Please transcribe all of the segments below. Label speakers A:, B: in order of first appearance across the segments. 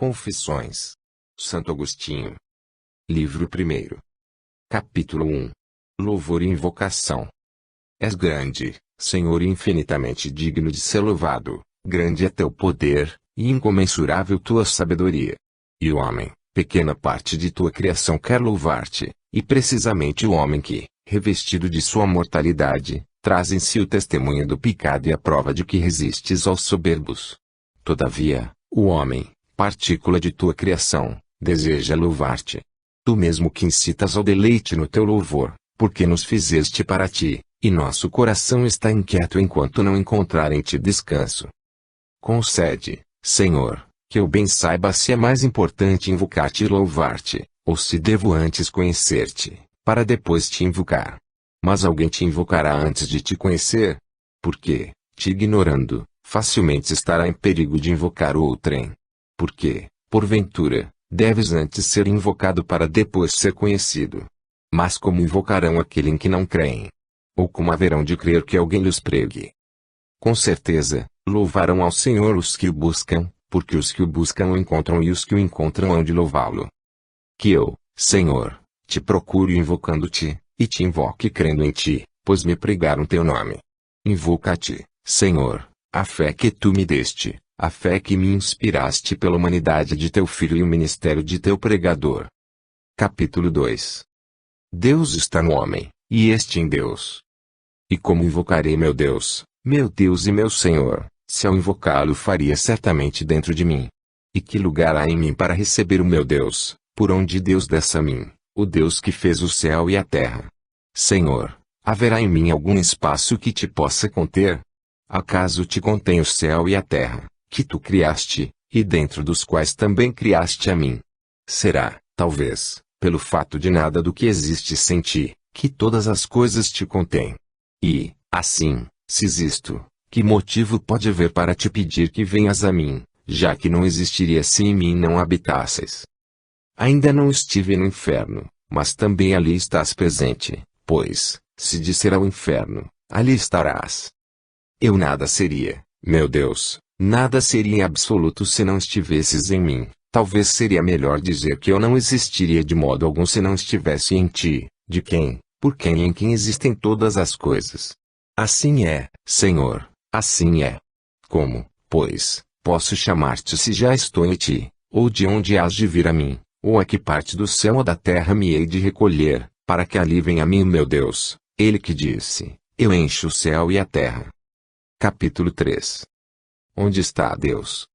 A: Confissões. Santo Agostinho. Livro 1. Capítulo 1. Louvor e invocação. És grande, Senhor, e infinitamente digno de ser louvado. Grande é teu poder, e incomensurável tua sabedoria. E o homem, pequena parte de tua criação, quer louvar-te, e precisamente o homem que, revestido de sua mortalidade, traz em si o testemunho do pecado e a prova de que resistes aos soberbos. Todavia, o homem, partícula de tua criação, deseja louvar-te. Tu mesmo que incitas ao deleite no teu louvor, porque nos fizeste para ti, e nosso coração está inquieto enquanto não encontrar em ti descanso. Concede, Senhor, que eu bem saiba se é mais importante invocar-te e louvar-te, ou se devo antes conhecer-te, para depois te invocar. Mas alguém te invocará antes de te conhecer? Porque, te ignorando, facilmente estará em perigo de invocar outrem. Porque, porventura, deves antes ser invocado para depois ser conhecido. Mas como invocarão aquele em que não creem? Ou como haverão de crer que alguém lhes pregue? Com certeza, louvarão ao Senhor os que o buscam, porque os que o buscam o encontram e os que o encontram hão de louvá-lo. Que eu, Senhor, te procure invocando-te, e te invoque crendo em ti, pois me pregaram teu nome. Invoca-te, Senhor, a fé que tu me deste, a fé que me inspiraste pela humanidade de teu Filho e o ministério de teu pregador. Capítulo 2. Deus está no homem, e este em Deus. E como invocarei meu Deus e meu Senhor, se ao invocá-lo faria certamente dentro de mim? E que lugar há em mim para receber o meu Deus, por onde Deus desce a mim, o Deus que fez o céu e a terra? Senhor, haverá em mim algum espaço que te possa conter? Acaso te contém o céu e a terra, que tu criaste, e dentro dos quais também criaste a mim? Será, talvez, pelo fato de nada do que existe sem ti, que todas as coisas te contêm? E, assim, se existo, que motivo pode haver para te pedir que venhas a mim, já que não existiria se em mim não habitasses? Ainda não estive no inferno, mas também ali estás presente, pois, se disser ao inferno, ali estarás. Eu nada seria, meu Deus, nada seria em absoluto se não estivesses em mim. Talvez seria melhor dizer que eu não existiria de modo algum se não estivesse em ti, de quem, por quem e em quem existem todas as coisas. Assim é, Senhor, assim é. Como, pois, posso chamar-te se já estou em ti, ou de onde hás de vir a mim, ou a que parte do céu ou da terra me hei de recolher, para que ali venha a mim o meu Deus, ele que disse, eu encho o céu e a terra. Capítulo 3. Onde está Deus?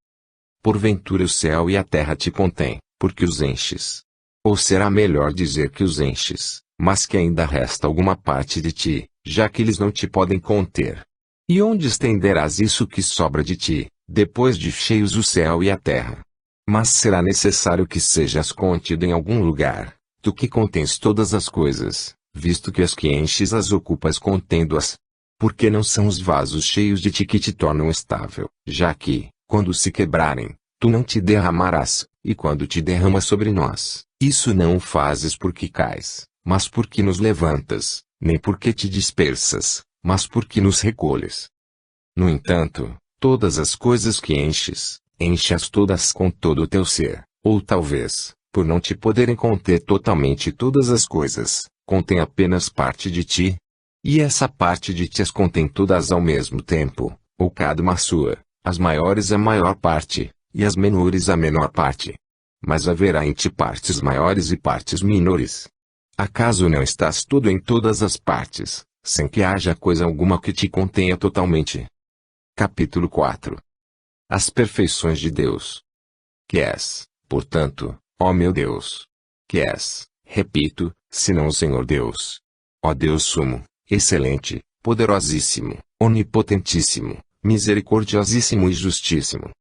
A: Porventura o céu e a terra te contêm, porque os enches. Ou será melhor dizer que os enches, mas que ainda resta alguma parte de ti, já que eles não te podem conter. E onde estenderás isso que sobra de ti, depois de cheios o céu e a terra? Mas será necessário que sejas contido em algum lugar, tu que contens todas as coisas, visto que as que enches as ocupas contendo-as. Porque não são os vasos cheios de ti que te tornam estável, já que, quando se quebrarem, tu não te derramarás, e quando te derramas sobre nós, isso não o fazes porque cais, mas porque nos levantas, nem porque te dispersas, mas porque nos recolhes. No entanto, todas as coisas que enches, enche-as todas com todo o teu ser, ou talvez, por não te poderem conter totalmente todas as coisas, contém apenas parte de ti. E essa parte de ti as contém todas ao mesmo tempo, ou cada uma sua, as maiores a maior parte, e as menores a menor parte. Mas haverá em ti partes maiores e partes menores. Acaso não estás todo em todas as partes, sem que haja coisa alguma que te contenha totalmente? Capítulo 4. As perfeições de Deus. Que és, portanto, ó meu Deus? Que és, repito, senão o Senhor Deus? Ó Deus sumo, excelente, poderosíssimo, onipotentíssimo, misericordiosíssimo e justíssimo.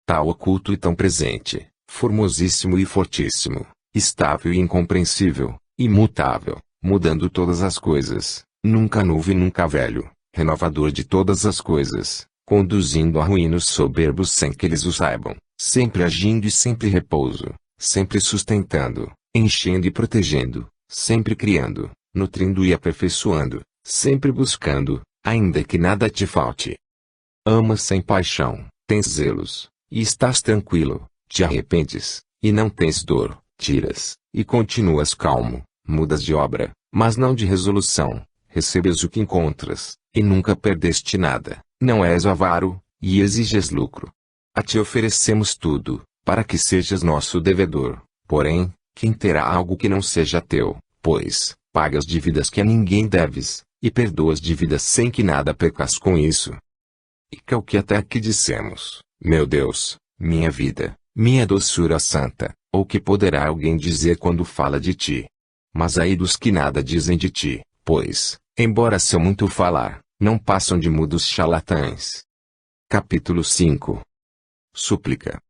A: Tal oculto e tão presente, formosíssimo e fortíssimo, estável e incompreensível, imutável, mudando todas as coisas, nunca novo e nunca velho, renovador de todas as coisas, conduzindo à ruína os soberbos sem que eles o saibam, sempre agindo e sempre repouso, sempre sustentando, enchendo e protegendo, sempre criando, nutrindo e aperfeiçoando, sempre buscando, ainda que nada te falte. Amas sem paixão, tens zelos, e estás tranquilo, te arrependes, e não tens dor, tiras, e continuas calmo, mudas de obra, mas não de resolução, recebes o que encontras, e nunca perdeste nada, não és avaro, e exiges lucro. A ti oferecemos tudo, para que sejas nosso devedor, porém, quem terá algo que não seja teu, pois, pagas dívidas que a ninguém deves, e perdoas dívidas sem que nada percas com isso. E que é o que até aqui dissemos, meu Deus, minha vida, minha doçura santa, ou que poderá alguém dizer quando fala de ti? Mas ai dos que nada dizem de ti, pois, embora seu muito falar, não passam de mudos charlatães. Capítulo 5. Súplica.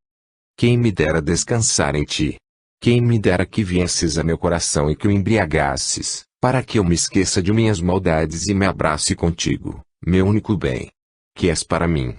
A: Quem me dera descansar em ti? Quem me dera que viesses a meu coração e que o embriagasses, para que eu me esqueça de minhas maldades e me abrace contigo, meu único bem. Que és para mim.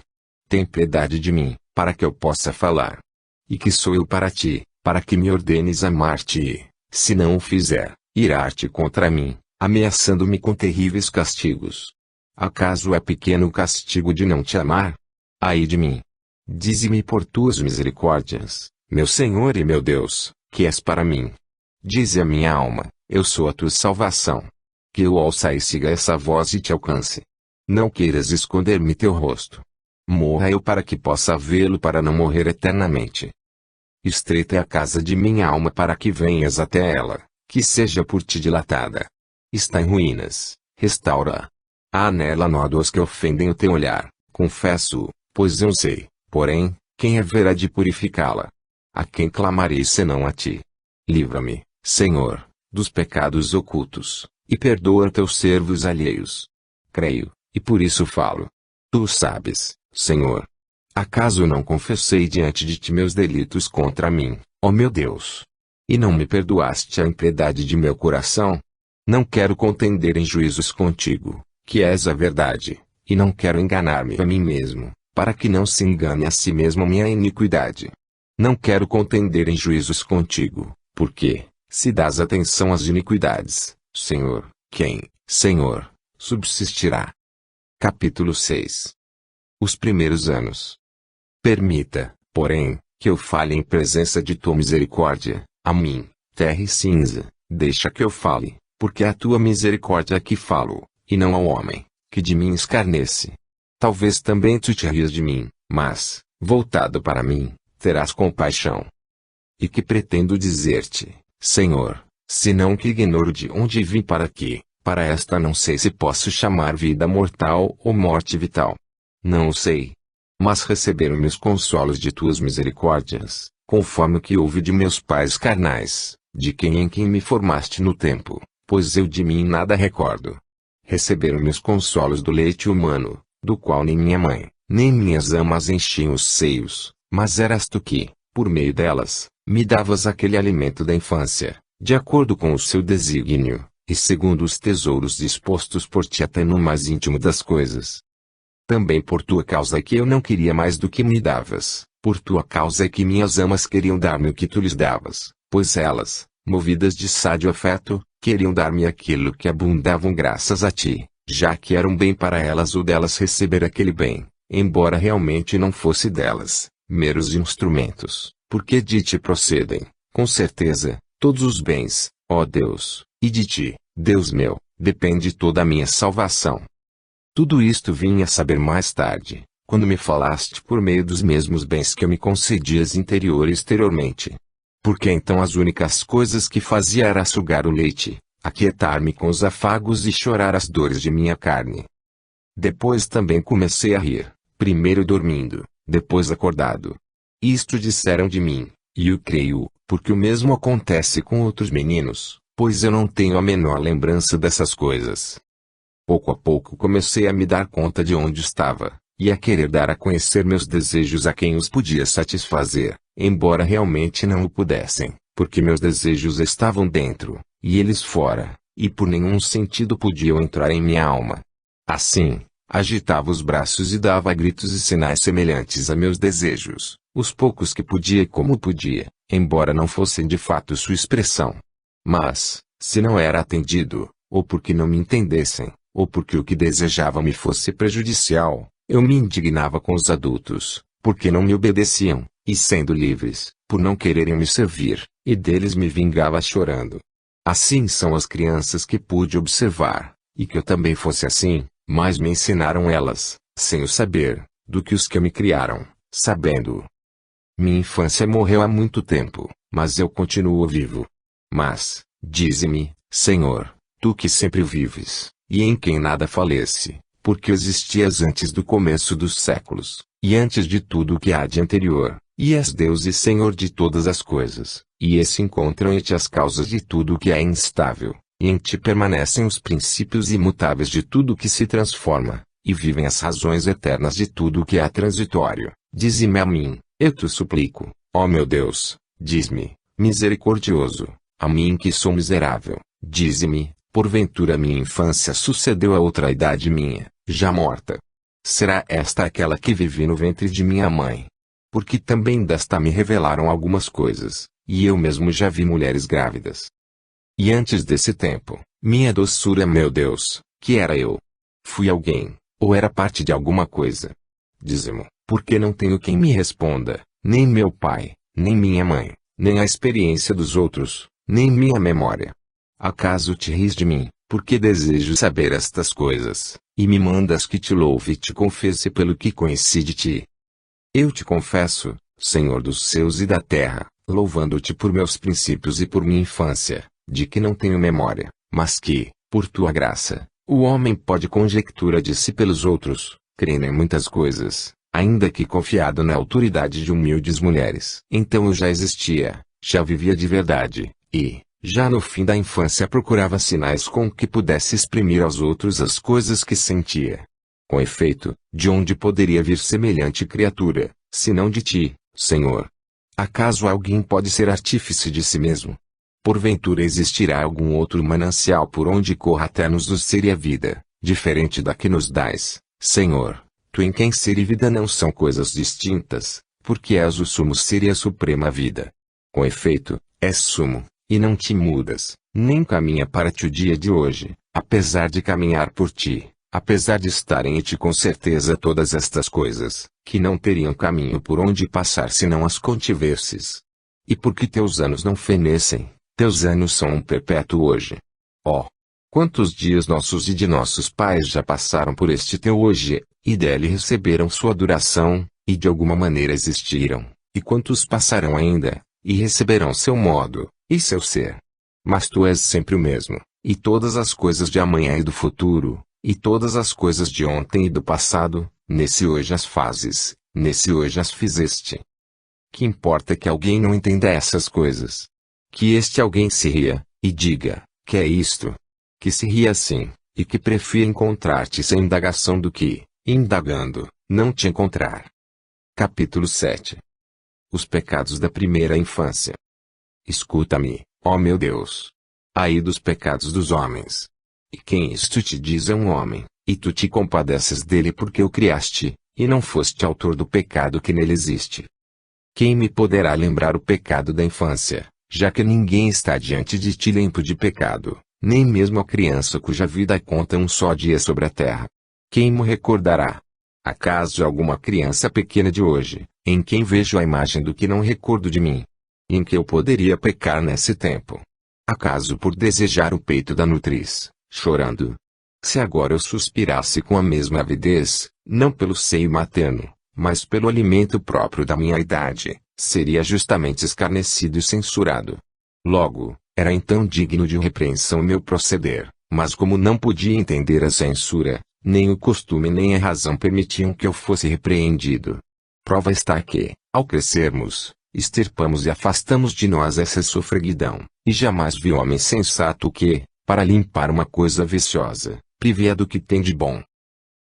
A: Tem piedade de mim, para que eu possa falar. E que sou eu para ti, para que me ordenes amar-te e, se não o fizer, irar-te contra mim, ameaçando-me com terríveis castigos. Acaso é pequeno o castigo de não te amar? Ai de mim! Dize-me por tuas misericórdias, meu Senhor e meu Deus, que és para mim. Dize a minha alma, eu sou a tua salvação. Que eu ouça e siga essa voz e te alcance. Não queiras esconder-me teu rosto. Morra eu para que possa vê-lo para não morrer eternamente. Estreita é a casa de minha alma para que venhas até ela, que seja por ti dilatada. Está em ruínas, restaura-a. Há nela nódoas que ofendem o teu olhar, confesso-o, pois eu sei, porém, quem haverá de purificá-la? A quem clamarei senão a ti? Livra-me, Senhor, dos pecados ocultos, e perdoa teus servos alheios. Creio, e por isso falo. Tu sabes, Senhor. Acaso não confessei diante de ti meus delitos contra mim, ó meu Deus? E não me perdoaste a impiedade de meu coração? Não quero contender em juízos contigo, que és a verdade, e não quero enganar-me a mim mesmo, para que não se engane a si mesmo minha iniquidade. Não quero contender em juízos contigo, porque, se dás atenção às iniquidades, Senhor, quem, Senhor, subsistirá? Capítulo 6. Os primeiros anos. Permita, porém, que eu fale em presença de tua misericórdia, a mim, terra e cinza, deixa que eu fale, porque é a tua misericórdia que falo, e não ao homem, que de mim escarnece. Talvez também tu te rias de mim, mas, voltado para mim, terás compaixão. E que pretendo dizer-te, Senhor, senão que ignoro de onde vim para aqui, para esta não sei se posso chamar vida mortal ou morte vital. Não o sei. Mas receberam-me os consolos de tuas misericórdias, conforme o que houve de meus pais carnais, de quem em quem me formaste no tempo, pois eu de mim nada recordo. Receberam-me os consolos do leite humano, do qual nem minha mãe, nem minhas amas enchiam os seios, mas eras tu que, por meio delas, me davas aquele alimento da infância, de acordo com o seu desígnio, e segundo os tesouros dispostos por ti até no mais íntimo das coisas. Também por tua causa é que eu não queria mais do que me davas, por tua causa é que minhas amas queriam dar-me o que tu lhes davas, pois elas, movidas de sádio afeto, queriam dar-me aquilo que abundavam graças a ti, já que era um bem para elas ou delas receber aquele bem, embora realmente não fosse delas, meros instrumentos, porque de ti procedem, com certeza, todos os bens, ó Deus, e de ti, Deus meu, depende toda a minha salvação. Tudo isto vim a saber mais tarde, quando me falaste por meio dos mesmos bens que eu me concedias interior e exteriormente. Porque então as únicas coisas que fazia era sugar o leite, aquietar-me com os afagos e chorar as dores de minha carne. Depois também comecei a rir, primeiro dormindo, depois acordado. Isto disseram de mim, e eu creio, porque o mesmo acontece com outros meninos, pois eu não tenho a menor lembrança dessas coisas. Pouco a pouco comecei a me dar conta de onde estava, e a querer dar a conhecer meus desejos a quem os podia satisfazer, embora realmente não o pudessem, porque meus desejos estavam dentro, e eles fora, e por nenhum sentido podiam entrar em minha alma. Assim, agitava os braços e dava gritos e sinais semelhantes a meus desejos, os poucos que podia e como podia, embora não fossem de fato sua expressão. Mas, se não era atendido, ou porque não me entendessem, ou porque o que desejava me fosse prejudicial, eu me indignava com os adultos, porque não me obedeciam, e sendo livres, por não quererem me servir, e deles me vingava chorando. Assim são as crianças que pude observar, e que eu também fosse assim, mas me ensinaram elas, sem o saber, do que os que me criaram, sabendo-o. Minha infância morreu há muito tempo, mas eu continuo vivo. Mas, dize-me, Senhor, tu que sempre vives, e em quem nada falece, porque existias antes do começo dos séculos, e antes de tudo o que há de anterior, e és Deus e Senhor de todas as coisas, e se encontram em ti as causas de tudo o que é instável, e em ti permanecem os princípios imutáveis de tudo o que se transforma, e vivem as razões eternas de tudo o que é transitório. Dize-me a mim, eu te suplico, ó meu Deus, diz-me, misericordioso, a mim que sou miserável, dize-me, porventura minha infância sucedeu a outra idade minha, já morta. Será esta aquela que vivi no ventre de minha mãe? Porque também desta me revelaram algumas coisas, e eu mesmo já vi mulheres grávidas. E antes desse tempo, minha doçura, meu Deus, que era eu? Fui alguém, ou era parte de alguma coisa? Dize-mo, porque não tenho quem me responda, nem meu pai, nem minha mãe, nem a experiência dos outros, nem minha memória. Acaso te ris de mim, porque desejo saber estas coisas, e me mandas que te louve e te confesse pelo que conheci de ti? Eu te confesso, Senhor dos céus e da terra, louvando-te por meus princípios e por minha infância, de que não tenho memória, mas que, por tua graça, o homem pode conjectura de si pelos outros, crendo em muitas coisas, ainda que confiado na autoridade de humildes mulheres. Então eu já existia, já vivia de verdade, e, já no fim da infância procurava sinais com que pudesse exprimir aos outros as coisas que sentia. Com efeito, de onde poderia vir semelhante criatura, senão de ti, Senhor? Acaso alguém pode ser artífice de si mesmo? Porventura existirá algum outro manancial por onde corra até nos do ser e a vida, diferente da que nos dás, Senhor? Tu em quem ser e vida não são coisas distintas, porque és o sumo ser e a suprema vida. Com efeito, és sumo, e não te mudas, nem caminha para ti o dia de hoje, apesar de caminhar por ti, apesar de estarem em ti com certeza todas estas coisas, que não teriam caminho por onde passar se não as contivesses. E porque teus anos não fenecem, teus anos são um perpétuo hoje. Ó! Quantos dias nossos e de nossos pais já passaram por este teu hoje, e dele receberam sua duração, e de alguma maneira existiram, e quantos passarão ainda, e receberão seu modo, e seu ser. Mas tu és sempre o mesmo, e todas as coisas de amanhã e do futuro, e todas as coisas de ontem e do passado, nesse hoje as fazes, nesse hoje as fizeste. Que importa que alguém não entenda essas coisas? Que este alguém se ria, e diga, que é isto? Que se ria assim, e que prefira encontrar-te sem indagação do que, indagando, não te encontrar. Capítulo 7. Os pecados da primeira infância. Escuta-me, ó meu Deus. Ai dos pecados dos homens. E quem isto te diz é um homem, e tu te compadeces dele porque o criaste, e não foste autor do pecado que nele existe. Quem me poderá lembrar o pecado da infância, já que ninguém está diante de ti limpo de pecado, nem mesmo a criança cuja vida conta um só dia sobre a terra? Quem me recordará? Acaso alguma criança pequena de hoje, em quem vejo a imagem do que não recordo de mim? Em que eu poderia pecar nesse tempo? Acaso por desejar o peito da nutriz, chorando? Se agora eu suspirasse com a mesma avidez, não pelo seio materno, mas pelo alimento próprio da minha idade, seria justamente escarnecido e censurado. Logo, era então digno de repreensão o meu proceder, mas como não podia entender a censura, nem o costume nem a razão permitiam que eu fosse repreendido. Prova está que, ao crescermos, extirpamos e afastamos de nós essa sofreguidão, e jamais vi homem sensato que, para limpar uma coisa viciosa, prive-a do que tem de bom.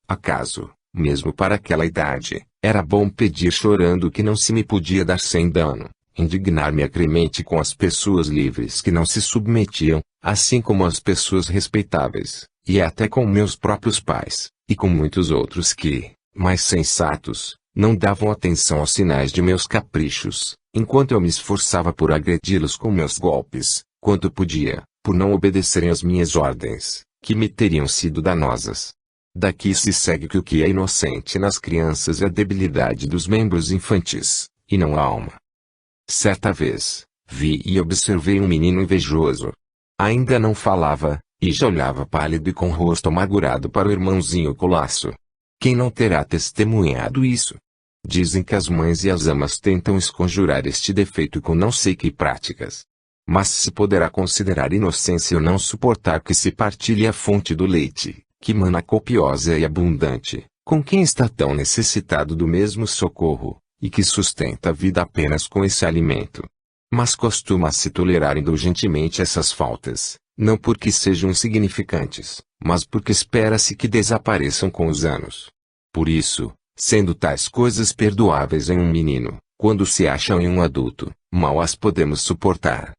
A: Acaso, mesmo para aquela idade, era bom pedir chorando o que não se me podia dar sem dano, indignar-me acremente com as pessoas livres que não se submetiam, assim como as pessoas respeitáveis, e até com meus próprios pais, e com muitos outros que, mais sensatos, não davam atenção aos sinais de meus caprichos, enquanto eu me esforçava por agredi-los com meus golpes, quanto podia, por não obedecerem às minhas ordens, que me teriam sido danosas. Daqui se segue que o que é inocente nas crianças é a debilidade dos membros infantis, e não a alma. Certa vez, vi e observei um menino invejoso. Ainda não falava, e já olhava pálido e com o rosto amargurado para o irmãozinho Colasso. Quem não terá testemunhado isso? Dizem que as mães e as amas tentam esconjurar este defeito com não sei que práticas. Mas se poderá considerar inocência ou não suportar que se partilhe a fonte do leite, que mana copiosa e abundante, com quem está tão necessitado do mesmo socorro, e que sustenta a vida apenas com esse alimento. Mas costuma-se tolerar indulgentemente essas faltas, não porque sejam insignificantes, mas porque espera-se que desapareçam com os anos. Por isso, sendo tais coisas perdoáveis em um menino, quando se acham em um adulto, mal as podemos suportar.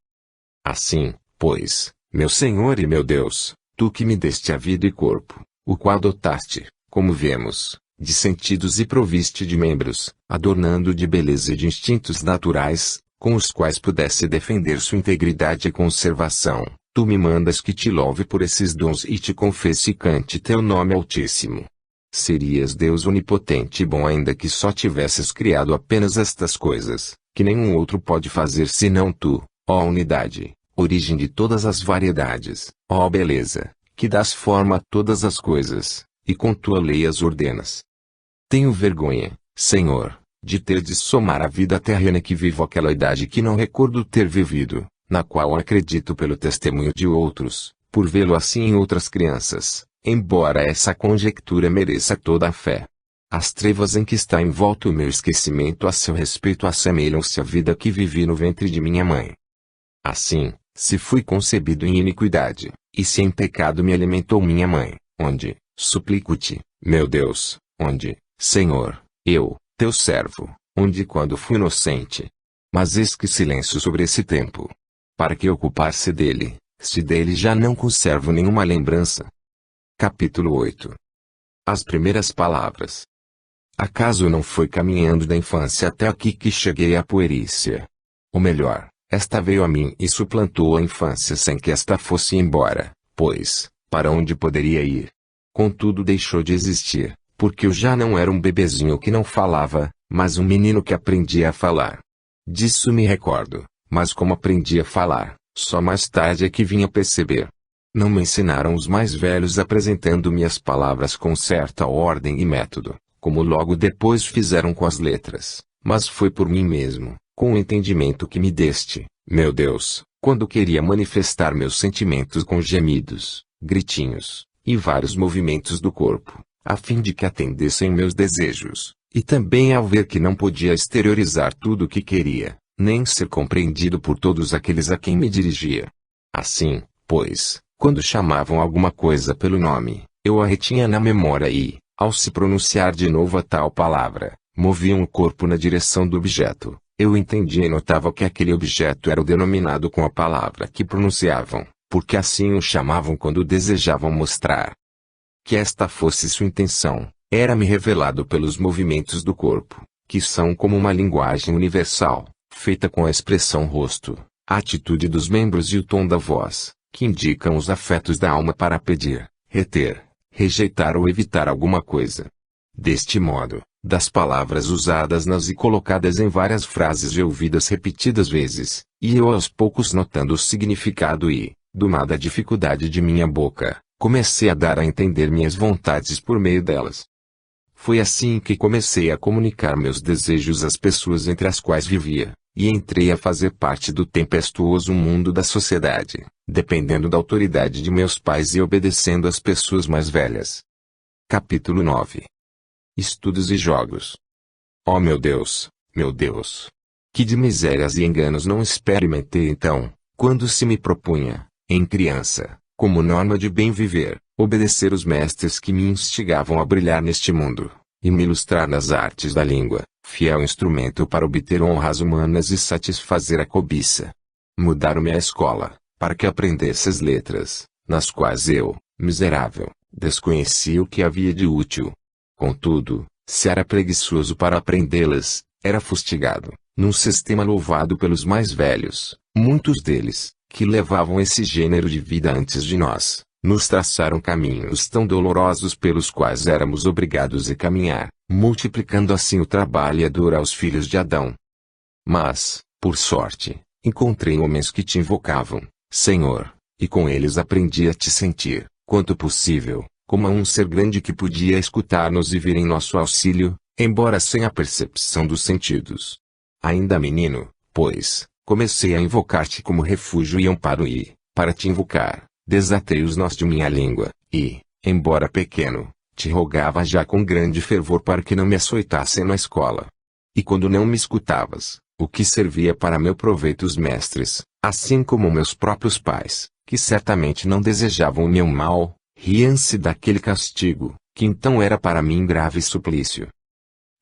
A: Assim, pois, meu Senhor e meu Deus, tu que me deste a vida e corpo, o qual dotaste, como vemos, de sentidos e proviste de membros, adornando de beleza e de instintos naturais, com os quais pudesse defender sua integridade e conservação, tu me mandas que te louve por esses dons e te confesse e cante teu nome altíssimo. Serias Deus onipotente e bom ainda que só tivesses criado apenas estas coisas, que nenhum outro pode fazer senão tu, ó unidade, origem de todas as variedades, ó beleza, que dás forma a todas as coisas, e com tua lei as ordenas. Tenho vergonha, Senhor, de ter de somar a vida terrena que vivo àquela idade que não recordo ter vivido, na qual acredito pelo testemunho de outros, por vê-lo assim em outras crianças, embora essa conjectura mereça toda a fé. As trevas em que está envolto o meu esquecimento a seu respeito assemelham-se à vida que vivi no ventre de minha mãe. Assim, se fui concebido em iniquidade, e se em pecado me alimentou minha mãe, onde, suplico-te, meu Deus, onde, Senhor, eu, teu servo, onde quando fui inocente. Mas eis que silêncio sobre esse tempo. Para que ocupar-se dele, se dele já não conservo nenhuma lembrança? Capítulo 8. As primeiras palavras. Acaso não foi caminhando da infância até aqui que cheguei à puerícia? Ou melhor, esta veio a mim e suplantou a infância sem que esta fosse embora, pois, para onde poderia ir? Contudo deixou de existir, porque eu já não era um bebezinho que não falava, mas um menino que aprendia a falar. Disso me recordo, mas como aprendi a falar, só mais tarde é que vim a perceber. Não me ensinaram os mais velhos apresentando-me as palavras com certa ordem e método, como logo depois fizeram com as letras, mas foi por mim mesmo, com o entendimento que me deste, meu Deus, quando queria manifestar meus sentimentos com gemidos, gritinhos, e vários movimentos do corpo, a fim de que atendessem meus desejos, e também ao ver que não podia exteriorizar tudo o que queria, nem ser compreendido por todos aqueles a quem me dirigia. Assim, pois, quando chamavam alguma coisa pelo nome, eu a retinha na memória e, ao se pronunciar de novo a tal palavra, moviam o corpo na direção do objeto. Eu entendia e notava que aquele objeto era o denominado com a palavra que pronunciavam, porque assim o chamavam quando desejavam mostrar. Que esta fosse sua intenção, era-me revelado pelos movimentos do corpo, que são como uma linguagem universal, feita com a expressão rosto, a atitude dos membros e o tom da voz, que indicam os afetos da alma para pedir, reter, rejeitar ou evitar alguma coisa. Deste modo, das palavras usadas nas e colocadas em várias frases e ouvidas repetidas vezes, e eu aos poucos notando o significado e, domada a dificuldade de minha boca, comecei a dar a entender minhas vontades por meio delas. Foi assim que comecei a comunicar meus desejos às pessoas entre as quais vivia, e entrei a fazer parte do tempestuoso mundo da sociedade, dependendo da autoridade de meus pais e obedecendo às pessoas mais velhas. Capítulo 9. Estudos e jogos. Oh meu Deus, que de misérias e enganos não experimentei então, quando se me propunha, em criança, como norma de bem viver, obedecer os mestres que me instigavam a brilhar neste mundo, e me ilustrar nas artes da língua, fiel instrumento para obter honras humanas e satisfazer a cobiça. Mudaram-me à escola, para que aprendesse as letras, nas quais eu, miserável, desconhecia o que havia de útil. Contudo, se era preguiçoso para aprendê-las, era fustigado, num sistema louvado pelos mais velhos, muitos deles, que levavam esse gênero de vida antes de nós, nos traçaram caminhos tão dolorosos pelos quais éramos obrigados a caminhar, multiplicando assim o trabalho e a dor aos filhos de Adão. Mas, por sorte, encontrei homens que te invocavam, Senhor, e com eles aprendi a te sentir, quanto possível, como a um ser grande que podia escutar-nos e vir em nosso auxílio, embora sem a percepção dos sentidos. Ainda menino, pois, comecei a invocar-te como refúgio e amparo e, para te invocar, desatei os nós de minha língua, e, embora pequeno, te rogava já com grande fervor para que não me açoitassem na escola. E quando não me escutavas, o que servia para meu proveito os mestres, assim como meus próprios pais, que certamente não desejavam o meu mal, riam-se daquele castigo, que então era para mim grave suplício.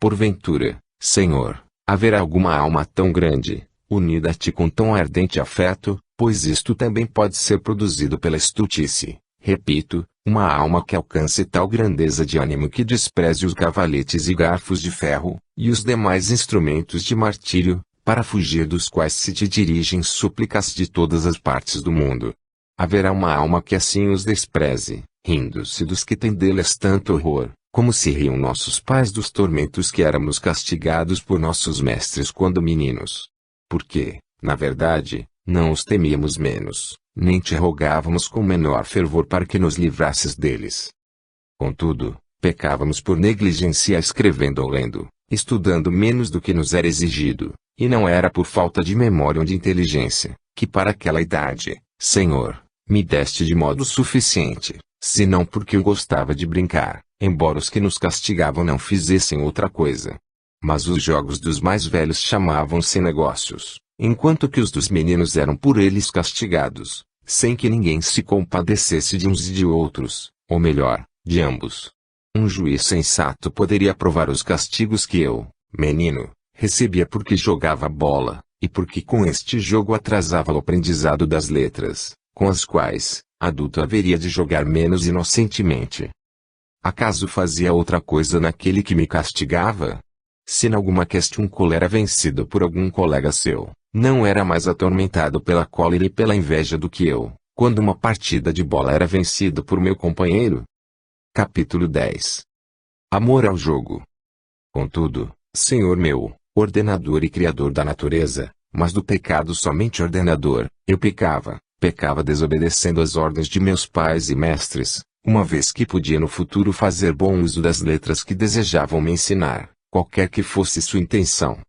A: Porventura, Senhor, haverá alguma alma tão grande, unida a ti com tão ardente afeto, pois isto também pode ser produzido pela estultice, repito, uma alma que alcance tal grandeza de ânimo que despreze os cavaletes e garfos de ferro, e os demais instrumentos de martírio, para fugir dos quais se te dirigem súplicas de todas as partes do mundo. Haverá uma alma que assim os despreze, rindo-se dos que têm deles tanto horror, como se riam nossos pais dos tormentos que éramos castigados por nossos mestres quando meninos. Porque, na verdade, não os temíamos menos, nem te rogávamos com menor fervor para que nos livrasses deles. Contudo, pecávamos por negligência escrevendo ou lendo, estudando menos do que nos era exigido, e não era por falta de memória ou de inteligência, que para aquela idade, Senhor, me deste de modo suficiente, senão porque eu gostava de brincar, embora os que nos castigavam não fizessem outra coisa. Mas os jogos dos mais velhos chamavam-se negócios, enquanto que os dos meninos eram por eles castigados, sem que ninguém se compadecesse de uns e de outros, ou melhor, de ambos. Um juiz sensato poderia provar os castigos que eu, menino, recebia porque jogava bola, e porque com este jogo atrasava o aprendizado das letras, com as quais, adulto haveria de jogar menos inocentemente. Acaso fazia outra coisa naquele que me castigava? Se em alguma questão cólera vencido por algum colega seu, não era mais atormentado pela cólera e pela inveja do que eu, quando uma partida de bola era vencido por meu companheiro? Capítulo 10. Amor ao jogo. Contudo, Senhor meu, ordenador e criador da natureza, mas do pecado somente ordenador, eu pecava desobedecendo as ordens de meus pais e mestres, uma vez que podia no futuro fazer bom uso das letras que desejavam me ensinar, qualquer que fosse sua intenção.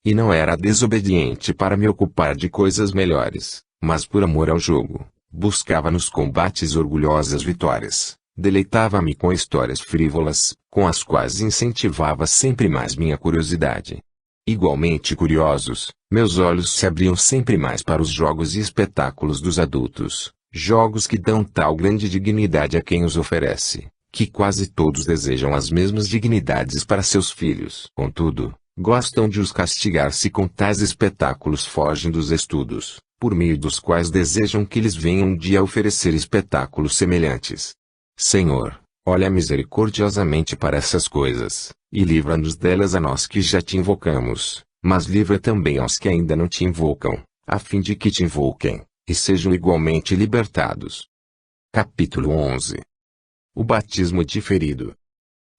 A: E não era desobediente para me ocupar de coisas melhores, mas por amor ao jogo, buscava nos combates orgulhosas vitórias, deleitava-me com histórias frívolas, com as quais incentivava sempre mais minha curiosidade. Igualmente curiosos, meus olhos se abriam sempre mais para os jogos e espetáculos dos adultos, jogos que dão tal grande dignidade a quem os oferece, que quase todos desejam as mesmas dignidades para seus filhos. Contudo, gostam de os castigar se com tais espetáculos fogem dos estudos, por meio dos quais desejam que lhes venham um dia oferecer espetáculos semelhantes. Senhor, olha misericordiosamente para essas coisas, e livra-nos delas a nós que já te invocamos, mas livra também aos que ainda não te invocam, a fim de que te invoquem, e sejam igualmente libertados. Capítulo 11. O batismo diferido.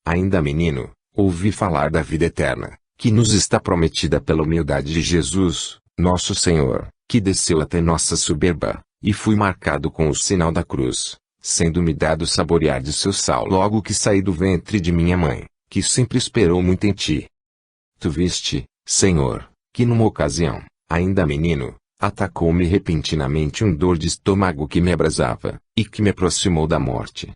A: Ainda menino, ouvi falar da vida eterna, que nos está prometida pela humildade de Jesus, nosso Senhor, que desceu até nossa soberba, e fui marcado com o sinal da cruz, sendo-me dado saborear de seu sal logo que saí do ventre de minha mãe, que sempre esperou muito em ti. Tu viste, Senhor, que numa ocasião, ainda menino, atacou-me repentinamente um dor de estômago que me abrasava, e que me aproximou da morte.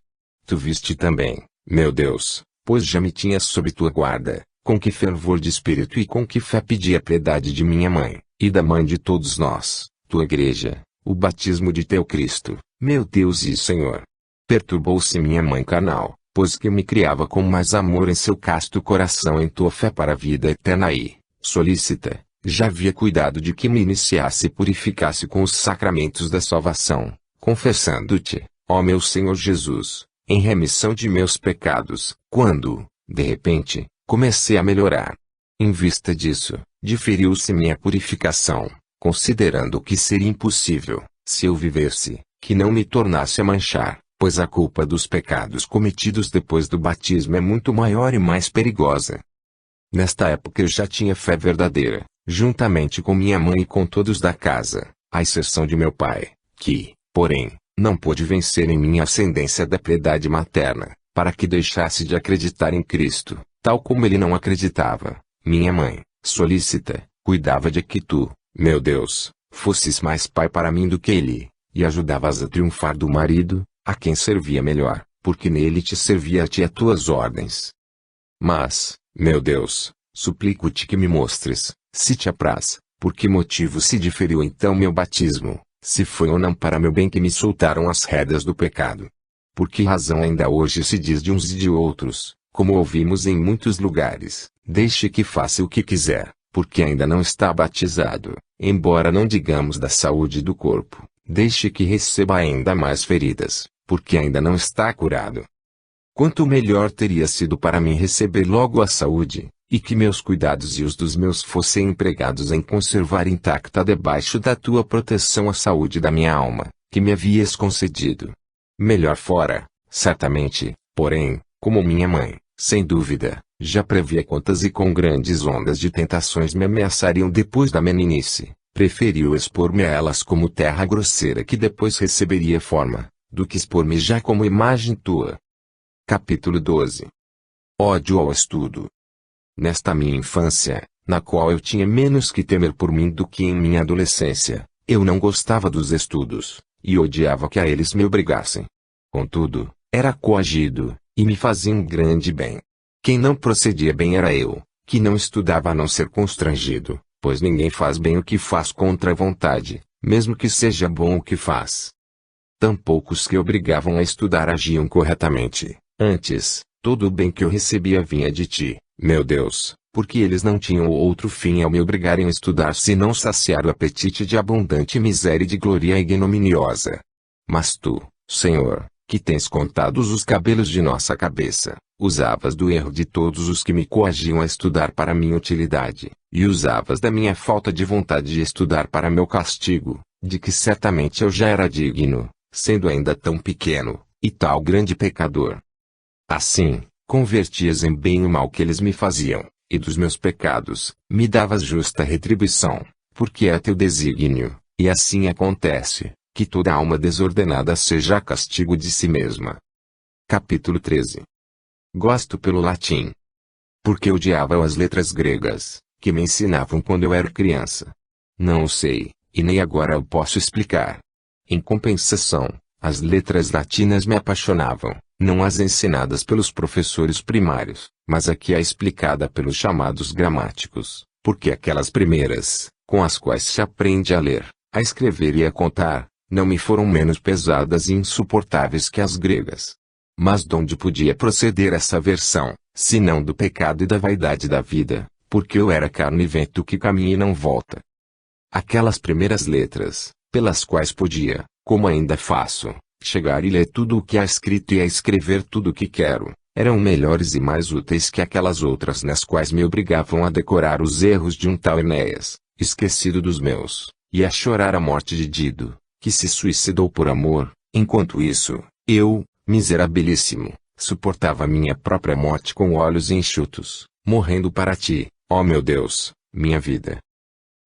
A: Tu viste também, meu Deus, pois já me tinhas sob tua guarda, com que fervor de espírito e com que fé pedi a piedade de minha mãe, e da mãe de todos nós, tua igreja, o batismo de teu Cristo, meu Deus e Senhor. Perturbou-se minha mãe carnal, pois que me criava com mais amor em seu casto coração em tua fé para a vida eterna e, solícita, já havia cuidado de que me iniciasse e purificasse com os sacramentos da salvação, confessando-te, ó meu Senhor Jesus, em remissão de meus pecados, quando, de repente, comecei a melhorar. Em vista disso, diferiu-se minha purificação, considerando que seria impossível, se eu vivesse, que não me tornasse a manchar, pois a culpa dos pecados cometidos depois do batismo é muito maior e mais perigosa. Nesta época eu já tinha fé verdadeira, juntamente com minha mãe e com todos da casa, à exceção de meu pai, que, porém, não pôde vencer em mim a ascendência da piedade materna, para que deixasse de acreditar em Cristo, tal como ele não acreditava. Minha mãe, solícita, cuidava de que tu, meu Deus, fosses mais pai para mim do que ele, e ajudavas a triunfar do marido, a quem servia melhor, porque nele te servia a ti as tuas ordens. Mas, meu Deus, suplico-te que me mostres, se te apraz, por que motivo se diferiu então meu batismo, se foi ou não para meu bem que me soltaram as rédeas do pecado. Por que razão ainda hoje se diz de uns e de outros, como ouvimos em muitos lugares, deixe que faça o que quiser, porque ainda não está batizado, embora não digamos da saúde do corpo, deixe que receba ainda mais feridas, porque ainda não está curado. Quanto melhor teria sido para mim receber logo a saúde, e que meus cuidados e os dos meus fossem empregados em conservar intacta debaixo da tua proteção a saúde da minha alma, que me havias concedido. Melhor fora, certamente, porém, como minha mãe, sem dúvida, já previa quantas e com grandes ondas de tentações me ameaçariam depois da meninice, preferiu expor-me a elas como terra grosseira que depois receberia forma, do que expor-me já como imagem tua. Capítulo 12. Ódio ao estudo. Nesta minha infância, na qual eu tinha menos que temer por mim do que em minha adolescência, eu não gostava dos estudos, e odiava que a eles me obrigassem. Contudo, era coagido, e me fazia um grande bem. Quem não procedia bem era eu, que não estudava a não ser constrangido, pois ninguém faz bem o que faz contra a vontade, mesmo que seja bom o que faz. Tampouco os que obrigavam a estudar agiam corretamente. Antes, todo o bem que eu recebia vinha de ti, meu Deus, porque eles não tinham outro fim ao me obrigarem a estudar senão saciar o apetite de abundante miséria e de glória ignominiosa. Mas tu, Senhor, que tens contados os cabelos de nossa cabeça, usavas do erro de todos os que me coagiam a estudar para minha utilidade, e usavas da minha falta de vontade de estudar para meu castigo, de que certamente eu já era digno, sendo ainda tão pequeno, e tal grande pecador. Assim, convertias em bem o mal que eles me faziam, e dos meus pecados, me davas justa retribuição, porque é teu desígnio, e assim acontece, que toda alma desordenada seja a castigo de si mesma. Capítulo 13. Gosto pelo latim. Porque odiava as letras gregas, que me ensinavam quando eu era criança. Não o sei, e nem agora eu posso explicar. Em compensação, as letras latinas me apaixonavam, não as ensinadas pelos professores primários, mas a que é explicada pelos chamados gramáticos, porque aquelas primeiras, com as quais se aprende a ler, a escrever e a contar, não me foram menos pesadas e insuportáveis que as gregas. Mas de onde podia proceder essa versão, senão do pecado e da vaidade da vida, porque eu era carne e vento que caminha e não volta. Aquelas primeiras letras, pelas quais podia, como ainda faço, chegar e ler tudo o que há escrito e a escrever tudo o que quero, eram melhores e mais úteis que aquelas outras nas quais me obrigavam a decorar os erros de um tal Enéas, esquecido dos meus, e a chorar a morte de Dido, que se suicidou por amor. Enquanto isso, eu, miserabilíssimo, suportava minha própria morte com olhos enxutos, morrendo para ti, ó meu Deus, minha vida.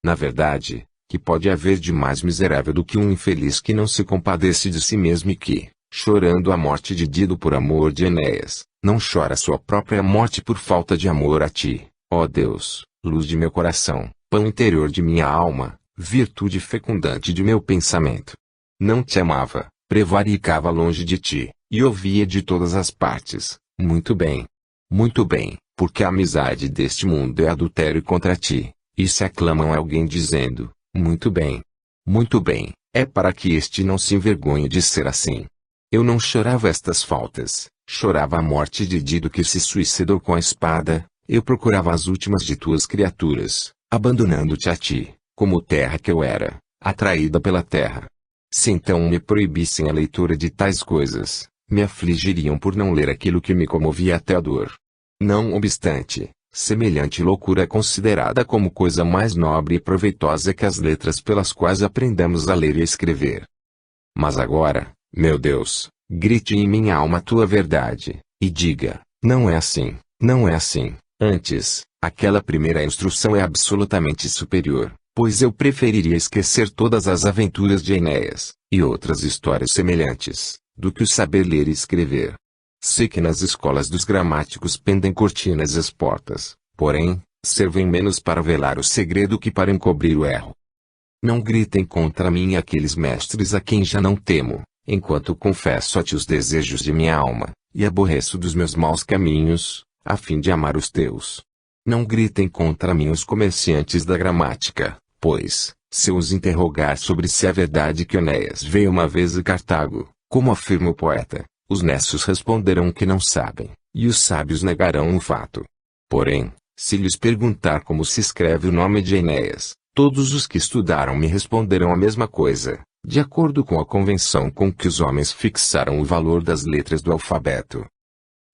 A: Na verdade, que pode haver de mais miserável do que um infeliz que não se compadece de si mesmo e que, chorando a morte de Dido por amor de Enéas, não chora sua própria morte por falta de amor a ti, ó Deus, luz de meu coração, pão interior de minha alma, virtude fecundante de meu pensamento. Não te amava, prevaricava longe de ti, e ouvia de todas as partes, muito bem, porque a amizade deste mundo é adultério contra ti, e se aclamam alguém dizendo, muito bem, é para que este não se envergonhe de ser assim. Eu não chorava estas faltas, chorava a morte de Dido que se suicidou com a espada, eu procurava as últimas de tuas criaturas, abandonando-te a ti, como terra que eu era, atraída pela terra. Se então me proibissem a leitura de tais coisas, me afligiriam por não ler aquilo que me comovia até a dor. Não obstante, semelhante loucura é considerada como coisa mais nobre e proveitosa que as letras pelas quais aprendamos a ler e a escrever. Mas agora, meu Deus, grite em minha alma a tua verdade, e diga, não é assim, não é assim. Antes, Aquela primeira instrução é absolutamente superior, pois eu preferiria esquecer todas as aventuras de Enéas, e outras histórias semelhantes, do que o saber ler e escrever. Sei que nas escolas dos gramáticos pendem cortinas às portas, porém, servem menos para velar o segredo que para encobrir o erro. Não gritem contra mim aqueles mestres a quem já não temo, enquanto confesso a ti os desejos de minha alma, e aborreço dos meus maus caminhos, a fim de amar os teus. Não gritem contra mim os comerciantes da gramática, pois, se eu os interrogar sobre se é verdade que Enéas veio uma vez a Cartago, como afirma o poeta, os nécios responderão que não sabem, e os sábios negarão o fato. Porém, se lhes perguntar como se escreve o nome de Enéas, todos os que estudaram me responderão a mesma coisa, de acordo com a convenção com que os homens fixaram o valor das letras do alfabeto.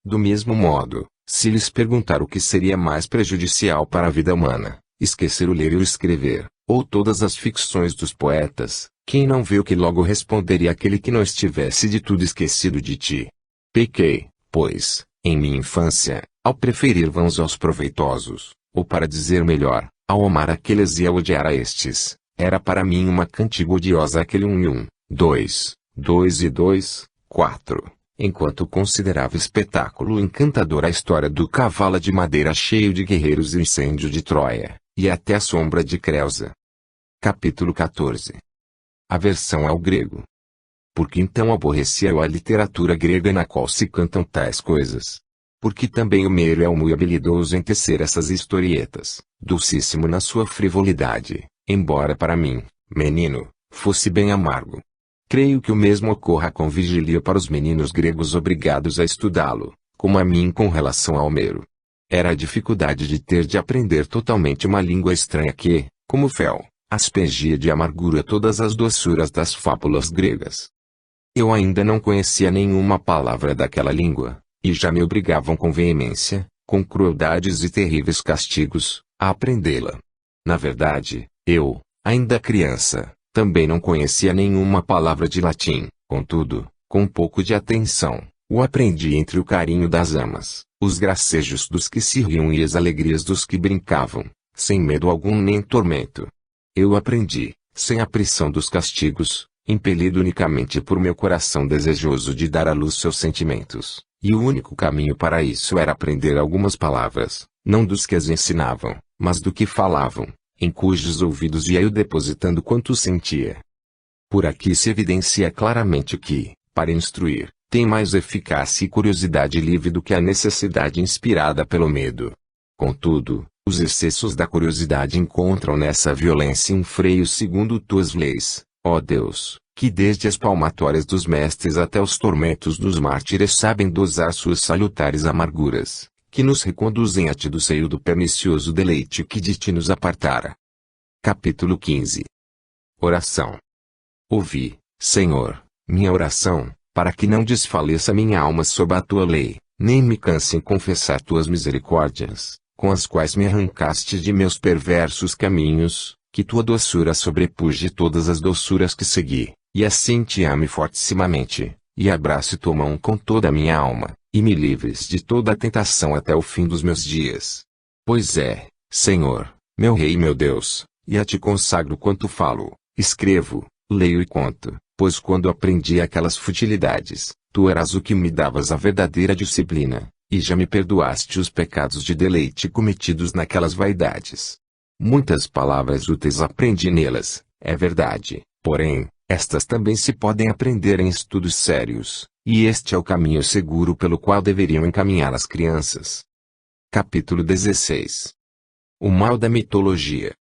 A: Do mesmo modo, se lhes perguntar o que seria mais prejudicial para a vida humana, esquecer o ler e o escrever, ou todas as ficções dos poetas, quem não vê o que logo responderia aquele que não estivesse de tudo esquecido de ti? Pequei, pois, em minha infância, ao preferir vãos aos proveitosos, ou para dizer melhor, ao amar aqueles e a odiar a estes, era para mim uma cantiga odiosa aquele 1 e 1, 2, 2 e 2, 4, enquanto considerava espetáculo encantador a história do cavalo de madeira cheio de guerreiros e o incêndio de Troia, e até a sombra de Creusa. Capítulo 14. Aversão ao grego. Porque então aborrecia eu a literatura grega na qual se cantam tais coisas. Porque também Homero é muito habilidoso em tecer essas historietas, dulcíssimo na sua frivolidade, embora para mim, menino, fosse bem amargo. Creio que o mesmo ocorra com Virgílio para os meninos gregos obrigados a estudá-lo, como a mim com relação a Homero. Era a dificuldade de ter de aprender totalmente uma língua estranha que, como fel, aspergia de amargura todas as doçuras das fábulas gregas. Eu ainda não conhecia nenhuma palavra daquela língua, e já me obrigavam com veemência, com crueldades e terríveis castigos, a aprendê-la. Na verdade, eu, ainda criança, também não conhecia nenhuma palavra de latim, contudo, com um pouco de atenção, o aprendi entre o carinho das amas, os gracejos dos que se riam e as alegrias dos que brincavam, sem medo algum nem tormento. Eu aprendi, sem a pressão dos castigos, impelido unicamente por meu coração desejoso de dar à luz seus sentimentos, e o único caminho para isso era aprender algumas palavras, não dos que as ensinavam, mas do que falavam, em cujos ouvidos ia eu depositando quanto sentia. Por aqui se evidencia claramente que, para instruir, tem mais eficácia e curiosidade livre do que a necessidade inspirada pelo medo. Contudo, os excessos da curiosidade encontram nessa violência um freio segundo tuas leis, ó Deus, que desde as palmatórias dos mestres até os tormentos dos mártires sabem dosar suas salutares amarguras, que nos reconduzem a ti do seio do pernicioso deleite que de ti nos apartara. Capítulo 15. Oração. Ouvi, Senhor, minha oração, para que não desfaleça minha alma sob a tua lei, nem me canse em confessar tuas misericórdias, com as quais me arrancaste de meus perversos caminhos, que tua doçura sobrepuje todas as doçuras que segui, e assim te ame fortissimamente, e abrace tua mão com toda a minha alma, e me livres de toda a tentação até o fim dos meus dias. Pois é, Senhor, meu Rei e meu Deus, e a ti consagro quanto falo, escrevo, leio e conto, pois quando aprendi aquelas futilidades, tu eras o que me davas a verdadeira disciplina, e já me perdoaste os pecados de deleite cometidos naquelas vaidades. Muitas palavras úteis aprendi nelas, é verdade, porém, estas também se podem aprender em estudos sérios, e este é o caminho seguro pelo qual deveriam encaminhar as crianças. Capítulo 16. O mal da mitologia.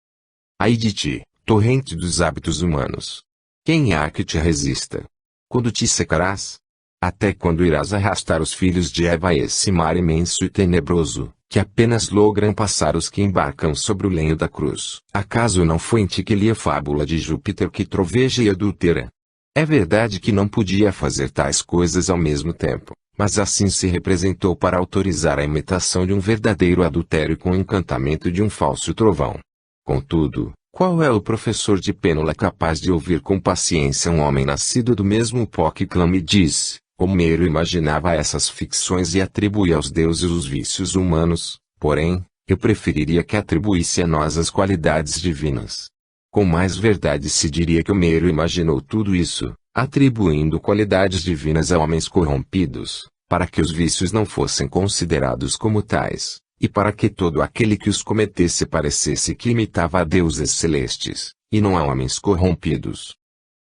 A: Ai de ti, torrente dos hábitos humanos! Quem há que te resista? Quando te secarás? Até quando irás arrastar os filhos de Eva a esse mar imenso e tenebroso, que apenas logram passar os que embarcam sobre o lenho da cruz? Acaso não foi em ti que li a fábula de Júpiter que troveja e adultera? É verdade que não podia fazer tais coisas ao mesmo tempo, mas assim se representou para autorizar a imitação de um verdadeiro adultério com o encantamento de um falso trovão. Contudo, qual é o professor de Pênula capaz de ouvir com paciência um homem nascido do mesmo pó que clama e diz: Homero imaginava essas ficções e atribuía aos deuses os vícios humanos, porém, eu preferiria que atribuísse a nós as qualidades divinas. Com mais verdade se diria que Homero imaginou tudo isso, atribuindo qualidades divinas a homens corrompidos, para que os vícios não fossem considerados como tais, e para que todo aquele que os cometesse parecesse que imitava a deuses celestes, e não a homens corrompidos.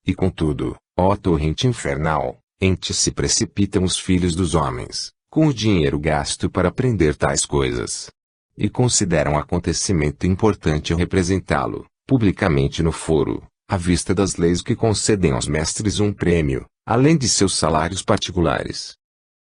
A: E contudo, ó torrente infernal, em ti se precipitam os filhos dos homens, com o dinheiro gasto para aprender tais coisas. E consideram acontecimento importante representá-lo, publicamente no foro, à vista das leis que concedem aos mestres um prêmio, além de seus salários particulares.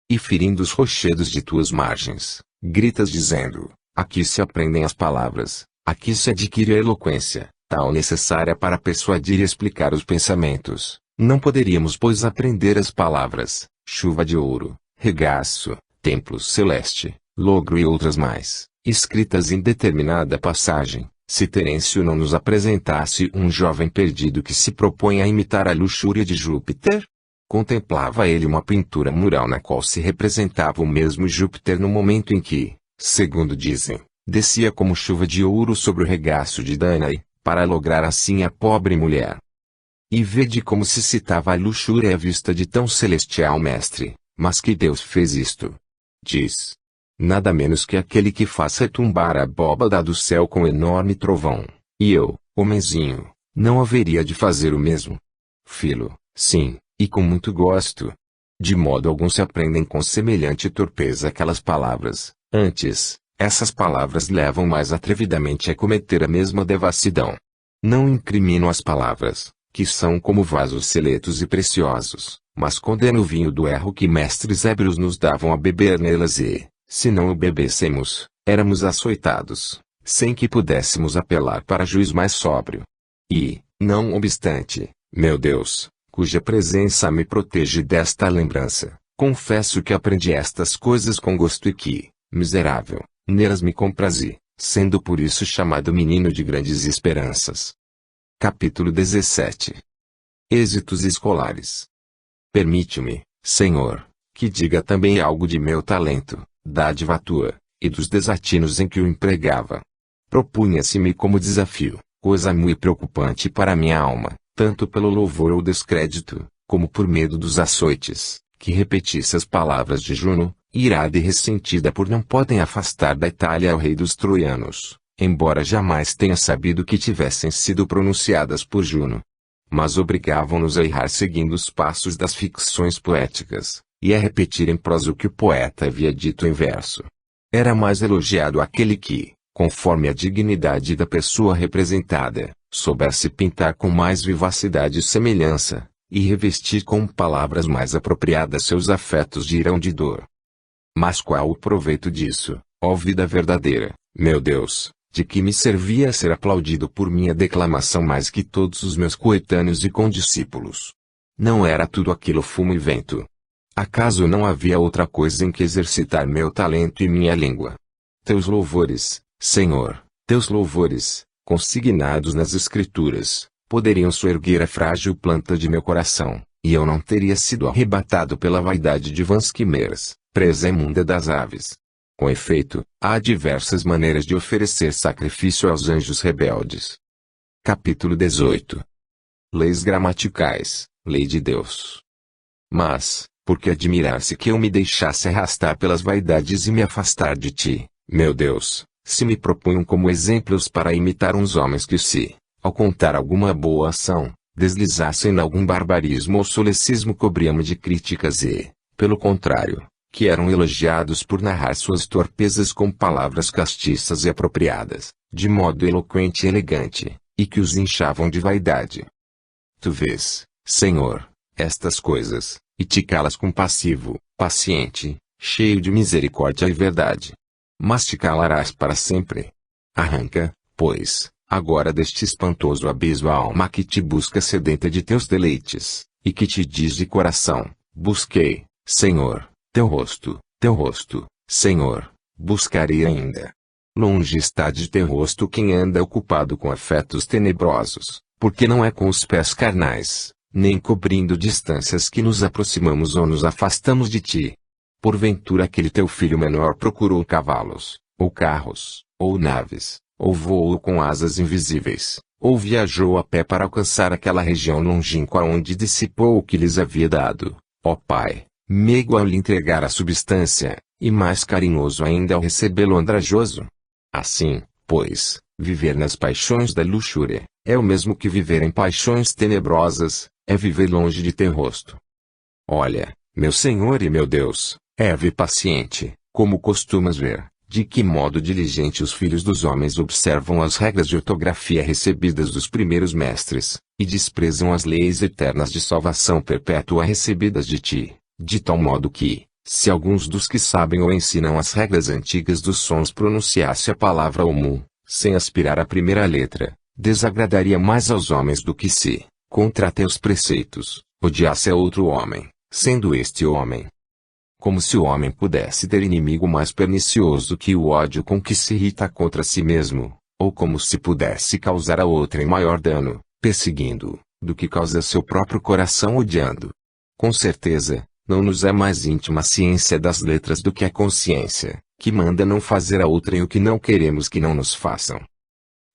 A: E ferindo os rochedos de tuas margens, gritas dizendo, aqui se aprendem as palavras, aqui se adquire a eloquência, tal necessária para persuadir e explicar os pensamentos. Não poderíamos pois aprender as palavras, chuva de ouro, regaço, templo celeste, logro e outras mais, escritas em determinada passagem, se Terêncio não nos apresentasse um jovem perdido que se propõe a imitar a luxúria de Júpiter? Contemplava ele uma pintura mural na qual se representava o mesmo Júpiter no momento em que, segundo dizem, descia como chuva de ouro sobre o regaço de Danae, para lograr assim a pobre mulher. E vede como se citava a luxúria à vista de tão celestial mestre, mas que Deus fez isto. Diz. Nada menos que aquele que faz retumbar a abóbada do céu com enorme trovão, e eu, homenzinho, não haveria de fazer o mesmo. Filo, sim, e com muito gosto. De modo algum se aprendem com semelhante torpeza aquelas palavras, antes, essas palavras levam mais atrevidamente a cometer a mesma devassidão. Não incrimino as palavras, que são como vasos seletos e preciosos, mas condeno o vinho do erro que mestres ébrios nos davam a beber nelas e, se não o bebêssemos, éramos açoitados, sem que pudéssemos apelar para juiz mais sóbrio. E, não obstante, meu Deus, cuja presença me protege desta lembrança, confesso que aprendi estas coisas com gosto e que, miserável, nelas me comprazi, sendo por isso chamado menino de grandes esperanças. Capítulo 17. Êxitos escolares. Permite-me, Senhor, que diga também algo de meu talento, dádiva tua, e dos desatinos em que o empregava. Propunha-se-me como desafio, coisa muito preocupante para minha alma, tanto pelo louvor ou descrédito, como por medo dos açoites, que repetisse as palavras de Juno, irada e ressentida por não podem afastar da Itália ao rei dos troianos, embora jamais tenha sabido que tivessem sido pronunciadas por Juno. Mas obrigavam-nos a errar seguindo os passos das ficções poéticas, e a repetir em prosa o que o poeta havia dito em verso. Era mais elogiado aquele que, conforme a dignidade da pessoa representada, soubesse pintar com mais vivacidade e semelhança, e revestir com palavras mais apropriadas seus afetos de ira ou de dor. Mas qual o proveito disso, ó vida verdadeira, meu Deus, de que me servia ser aplaudido por minha declamação mais que todos os meus coetâneos e condiscípulos? Não era tudo aquilo fumo e vento? Acaso não havia outra coisa em que exercitar meu talento e minha língua? Teus louvores, Senhor, teus louvores, consignados nas Escrituras, poderiam soerguer a frágil planta de meu coração, e eu não teria sido arrebatado pela vaidade de vãs quimeras, presa imunda das aves. Com efeito, há diversas maneiras de oferecer sacrifício aos anjos rebeldes. Capítulo 18. Leis gramaticais, lei de Deus. Mas, por que admirar-se que eu me deixasse arrastar pelas vaidades e me afastar de ti, meu Deus, se me propunham como exemplos para imitar uns homens que se, ao contar alguma boa ação, deslizassem em algum barbarismo ou solecismo cobriam-me de críticas e, pelo contrário, que eram elogiados por narrar suas torpezas com palavras castiças e apropriadas, de modo eloquente e elegante, e que os inchavam de vaidade. Tu vês, Senhor, estas coisas, e te calas compassivo, paciente, cheio de misericórdia e verdade. Mas te calarás para sempre. Arranca, pois, agora deste espantoso abismo a alma que te busca sedenta de teus deleites, e que te diz de coração, busquei, Senhor, teu rosto, Senhor, buscarei ainda. Longe está de teu rosto quem anda ocupado com afetos tenebrosos, porque não é com os pés carnais, nem cobrindo distâncias que nos aproximamos ou nos afastamos de ti. Porventura aquele teu filho menor procurou cavalos, ou carros, ou naves, ou voou com asas invisíveis, ou viajou a pé para alcançar aquela região longínqua onde dissipou o que lhes havia dado, ó Pai, meigo ao lhe entregar a substância, e mais carinhoso ainda ao recebê-lo andrajoso. Assim, pois, viver nas paixões da luxúria, é o mesmo que viver em paixões tenebrosas, é viver longe de ter rosto. Olha, meu Senhor e meu Deus, vê paciente, como costumas ver, de que modo diligente os filhos dos homens observam as regras de ortografia recebidas dos primeiros mestres, e desprezam as leis eternas de salvação perpétua recebidas de ti, de tal modo que, se alguns dos que sabem ou ensinam as regras antigas dos sons pronunciasse a palavra homo, sem aspirar à primeira letra, desagradaria mais aos homens do que se, contra teus preceitos, odiasse a outro homem, sendo este homem. Como se o homem pudesse ter inimigo mais pernicioso que o ódio com que se irrita contra si mesmo, ou como se pudesse causar a outrem maior dano, perseguindo-o, do que causa seu próprio coração odiando. Com certeza, não nos é mais íntima a ciência das letras do que a consciência, que manda não fazer a outrem o que não queremos que não nos façam.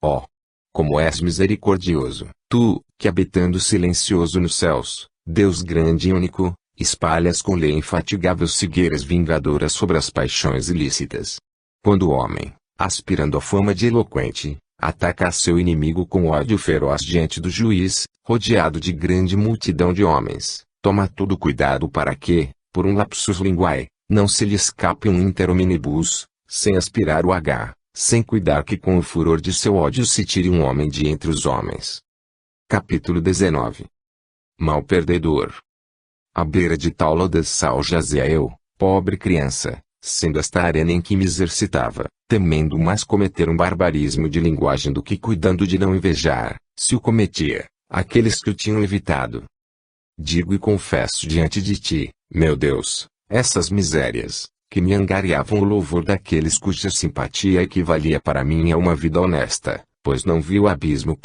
A: Ó! Como és misericordioso, tu, que habitando silencioso nos céus, Deus grande e único, espalhas com lei infatigável cegueiras vingadoras sobre as paixões ilícitas. Quando o homem, aspirando a fama de eloquente, ataca a seu inimigo com ódio feroz diante do juiz, rodeado de grande multidão de homens, toma todo cuidado para que, por um lapsus linguae, não se lhe escape um inter hominibus, sem aspirar o H, sem cuidar que com o furor de seu ódio se tire um homem de entre os homens. Capítulo 19. Mal perdedor. À beira de tal lodaçal jazia eu, pobre criança, sendo esta a arena em que me exercitava, temendo mais cometer um barbarismo de linguagem do que cuidando de não invejar, se o cometia, aqueles que o tinham evitado. Digo e confesso diante de ti, meu Deus, essas misérias, que me angariavam o louvor daqueles cuja simpatia equivalia para mim a uma vida honesta, pois não vi o abismo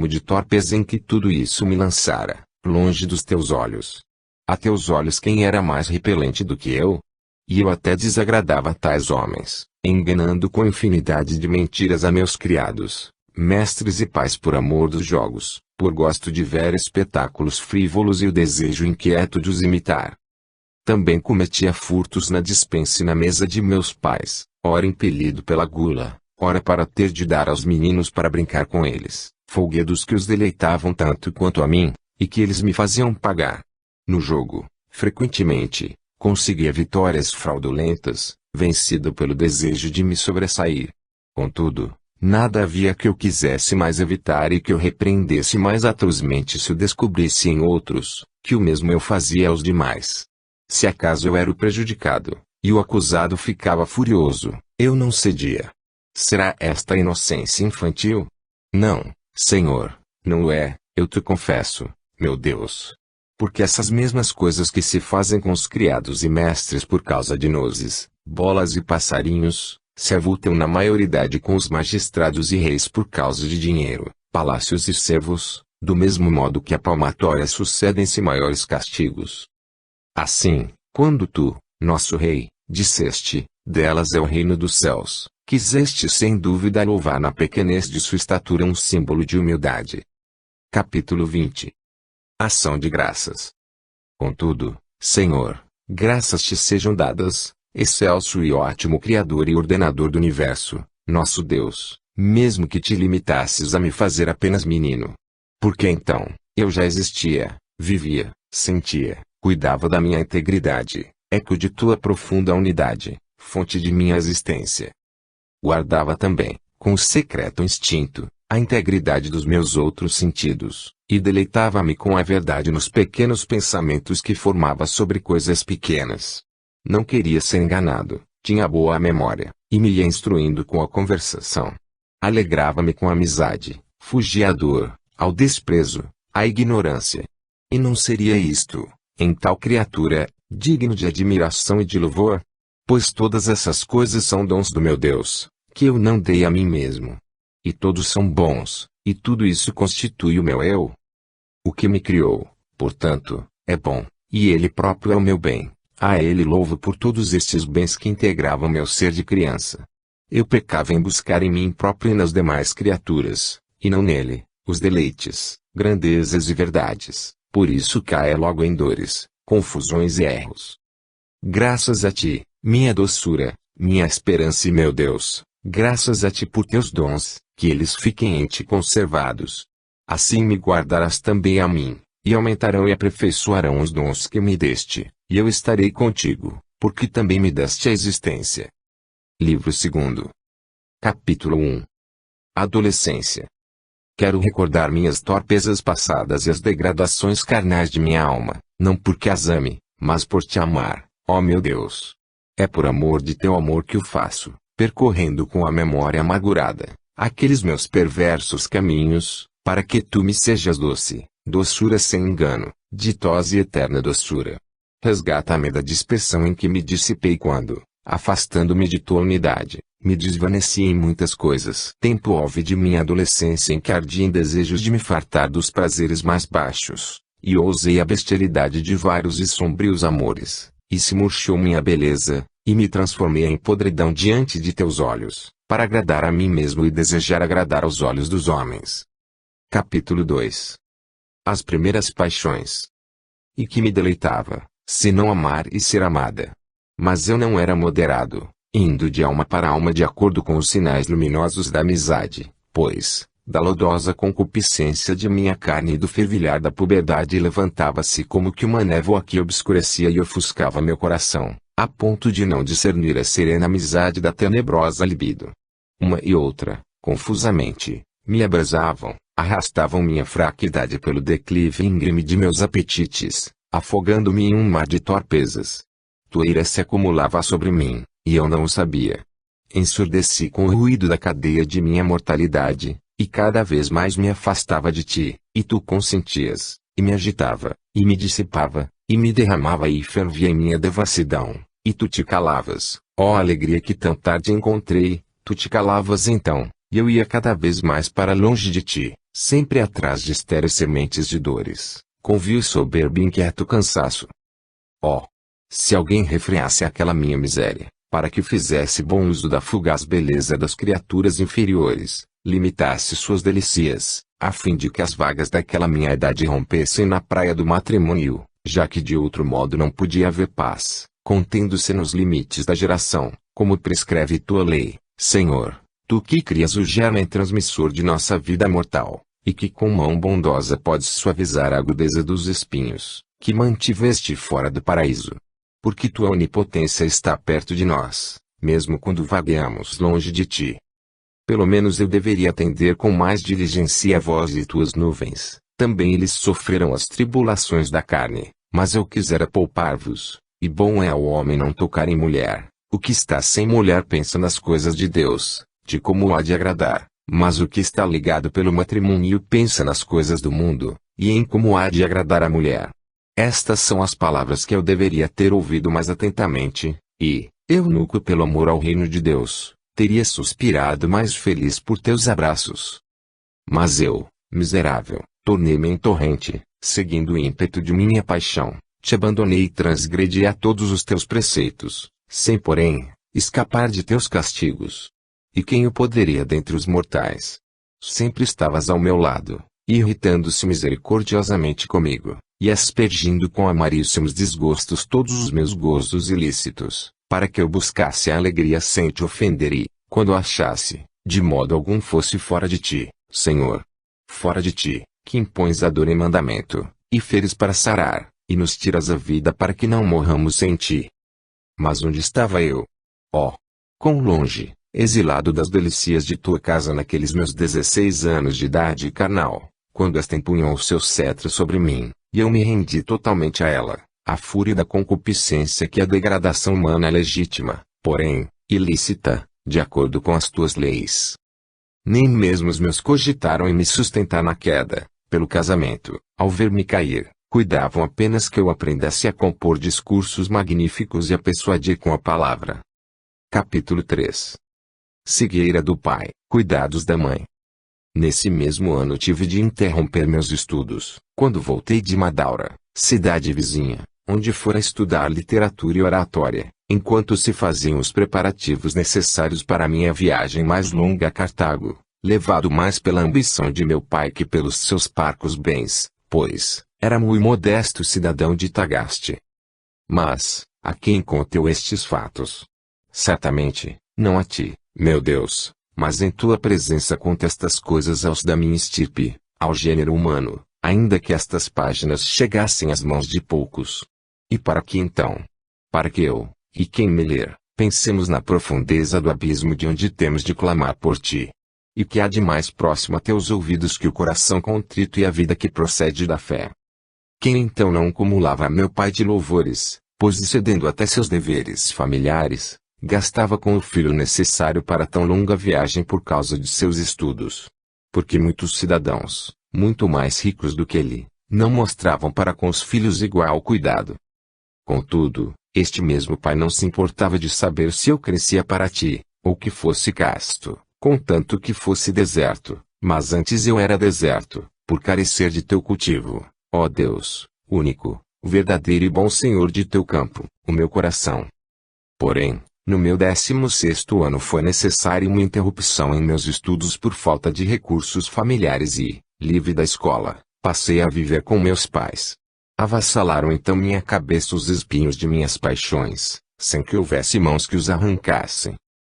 A: de torpeza em que tudo isso me lançara, longe dos teus olhos. A teus olhos quem era mais repelente do que eu? E eu até desagradava tais homens, enganando com infinidade de mentiras a meus criados, mestres e pais por amor dos jogos, por gosto de ver espetáculos frívolos e o desejo inquieto de os imitar. Também cometia furtos na despensa e na mesa de meus pais, ora impelido pela gula, ora para ter de dar aos meninos para brincar com eles, folguedos que os deleitavam tanto quanto a mim, e que eles me faziam pagar. No jogo, frequentemente, conseguia vitórias fraudulentas, vencido pelo desejo de me sobressair. Contudo, nada havia que eu quisesse mais evitar e que eu repreendesse mais atrozmente se o descobrisse em outros, que o mesmo eu fazia aos demais. Se acaso eu era o prejudicado, e o acusado ficava furioso, eu não cedia. Será esta inocência infantil? Não, Senhor, não o é, eu te confesso, meu Deus. Porque essas mesmas coisas que se fazem com os criados e mestres por causa de nozes, bolas e passarinhos, se avultam na maioridade com os magistrados e reis por causa de dinheiro, palácios e servos, do mesmo modo que a palmatória sucedem-se maiores castigos. Assim, quando tu, nosso rei, disseste, delas é o reino dos céus, quiseste sem dúvida louvar na pequenez de sua estatura um símbolo de humildade. Capítulo 20. Ação de graças. Contudo, Senhor, graças te sejam dadas, excelso e ótimo Criador e Ordenador do Universo, nosso Deus, mesmo que te limitasses a me fazer apenas menino. Porque então, eu já existia, vivia, sentia, cuidava da minha integridade, eco de tua profunda unidade, fonte de minha existência. Guardava também, com secreto instinto, a integridade dos meus outros sentidos, e deleitava-me com a verdade nos pequenos pensamentos que formava sobre coisas pequenas. Não queria ser enganado, tinha boa memória, e me ia instruindo com a conversação. Alegrava-me com a amizade, fugia à dor, ao desprezo, à ignorância. E não seria isto, em tal criatura, digno de admiração e de louvor? Pois todas essas coisas são dons do meu Deus, que eu não dei a mim mesmo. E todos são bons, e tudo isso constitui o meu eu. O que me criou, portanto, é bom, e ele próprio é o meu bem, A Ele louvo por todos estes bens que integravam meu ser de criança. Eu pecava em buscar em mim próprio e nas demais criaturas, e não nele, os deleites, grandezas e verdades, por isso caia logo em dores, confusões e erros. Graças a Ti, minha doçura, minha esperança e meu Deus, graças a Ti por Teus dons, que eles fiquem em Ti conservados. Assim me guardarás também a mim, e aumentarão e aperfeiçoarão os dons que me deste, e eu estarei contigo, porque também me deste a existência. Livro 2. Capítulo 1. Adolescência. Quero recordar minhas torpezas passadas e as degradações carnais de minha alma, não porque as ame, mas por Te amar, ó meu Deus. É por amor de Teu amor que o faço, percorrendo com a memória amargurada, aqueles meus perversos caminhos, para que Tu me sejas doce, doçura sem engano, ditosa e eterna doçura. Resgata-me da dispersão em que me dissipei quando, afastando-me de Tua unidade, me desvaneci em muitas coisas. Tempo houve de minha adolescência em que ardi em desejos de me fartar dos prazeres mais baixos, e ousei a bestialidade de vários e sombrios amores, e se murchou minha beleza, e me transformei em podridão diante de Teus olhos, para agradar a mim mesmo e desejar agradar aos olhos dos homens. Capítulo 2. As primeiras paixões. E que me deleitava, se não amar e ser amada. Mas eu não era moderado, indo de alma para alma de acordo com os sinais luminosos da amizade, pois, da lodosa concupiscência de minha carne e do fervilhar da puberdade levantava-se como que uma névoa que obscurecia e ofuscava meu coração, a ponto de não discernir a serena amizade da tenebrosa libido. Uma e outra, confusamente, me abrasavam, arrastavam minha fraquidade pelo declive íngreme de meus apetites, afogando-me em um mar de torpezas. Tua ira se acumulava sobre mim, e eu não o sabia. Ensurdeci com o ruído da cadeia de minha mortalidade, e cada vez mais me afastava de Ti, e Tu consentias, e me agitava, e me dissipava, e me derramava e fervia em minha devassidão, e Tu te calavas, ó alegria que tão tarde encontrei, Tu te calavas então, e eu ia cada vez mais para longe de Ti, sempre atrás de estéreis sementes de dores, com vil soberbo e inquieto cansaço. Ó! Se alguém refreasse aquela minha miséria, para que fizesse bom uso da fugaz beleza das criaturas inferiores, limitasse suas delícias, a fim de que as vagas daquela minha idade rompessem na praia do matrimônio, já que de outro modo não podia haver paz, contendo-se nos limites da geração, como prescreve Tua lei, Senhor, Tu que crias o germen transmissor de nossa vida mortal, e que com mão bondosa podes suavizar a agudeza dos espinhos, que mantiveste fora do paraíso. Porque Tua onipotência está perto de nós, mesmo quando vagueamos longe de Ti. Pelo menos eu deveria atender com mais diligência a voz de Tuas nuvens. Também eles sofreram as tribulações da carne, mas eu quisera poupar-vos, e bom é ao homem não tocar em mulher. O que está sem mulher pensa nas coisas de Deus, de como há de agradar, mas o que está ligado pelo matrimônio pensa nas coisas do mundo, e em como há de agradar a mulher. Estas são as palavras que eu deveria ter ouvido mais atentamente, e, eunuco pelo amor ao reino de Deus, teria suspirado mais feliz por Teus abraços. Mas eu, miserável, tornei-me em torrente, seguindo o ímpeto de minha paixão, Te abandonei e transgredi a todos os Teus preceitos, sem porém, escapar de Teus castigos. E quem o poderia dentre os mortais? Sempre estavas ao meu lado, irritando-se misericordiosamente comigo, e aspergindo com amaríssimos desgostos todos os meus gozos ilícitos, para que eu buscasse a alegria sem Te ofender e, quando a achasse, de modo algum fosse fora de Ti, Senhor. Fora de Ti, que impões a dor em mandamento, e feres para sarar, e nos tiras a vida para que não morramos sem Ti. Mas onde estava eu? Oh! Quão longe, exilado das delícias de Tua casa naqueles meus 16 anos de idade carnal, quando esta empunhou o seu cetro sobre mim, e eu me rendi totalmente a ela, a fúria da concupiscência que a degradação humana é legítima, porém, ilícita, de acordo com as Tuas leis. Nem mesmo os meus cogitaram em me sustentar na queda, pelo casamento, ao ver-me cair, cuidavam apenas que eu aprendesse a compor discursos magníficos e a persuadir com a palavra. Capítulo 3. Cegueira do pai, cuidados da mãe. Nesse mesmo ano tive de interromper meus estudos, quando voltei de Madaura, cidade vizinha, onde fora estudar literatura e oratória, enquanto se faziam os preparativos necessários para a minha viagem mais longa a Cartago, levado mais pela ambição de meu pai que pelos seus parcos bens, pois era muito modesto cidadão de Tagaste. Mas, a quem conto eu estes fatos? Certamente, não a ti, meu Deus, mas em tua presença conto estas coisas aos da minha estirpe, ao gênero humano, ainda que estas páginas chegassem às mãos de poucos. E para que então? Para que eu, e quem me ler, pensemos na profundeza do abismo de onde temos de clamar por ti. E que há de mais próximo a teus ouvidos que o coração contrito e a vida que procede da fé. Quem então não cumulava a meu pai de louvores, pois excedendo até seus deveres familiares, gastava com o filho necessário para tão longa viagem por causa de seus estudos. Porque muitos cidadãos, muito mais ricos do que ele, não mostravam para com os filhos igual cuidado. Contudo, este mesmo pai não se importava de saber se eu crescia para ti, ou que fosse casto, contanto que fosse deserto, mas antes eu era deserto, por carecer de teu cultivo, ó Deus, único, verdadeiro e bom Senhor de teu campo, o meu coração. Porém, no meu 16º ano foi necessária uma interrupção em meus estudos por falta de recursos familiares e, livre da escola, passei a viver com meus pais. Avassalaram então minha cabeça os espinhos de minhas paixões, sem que houvesse mãos que os arrancassem.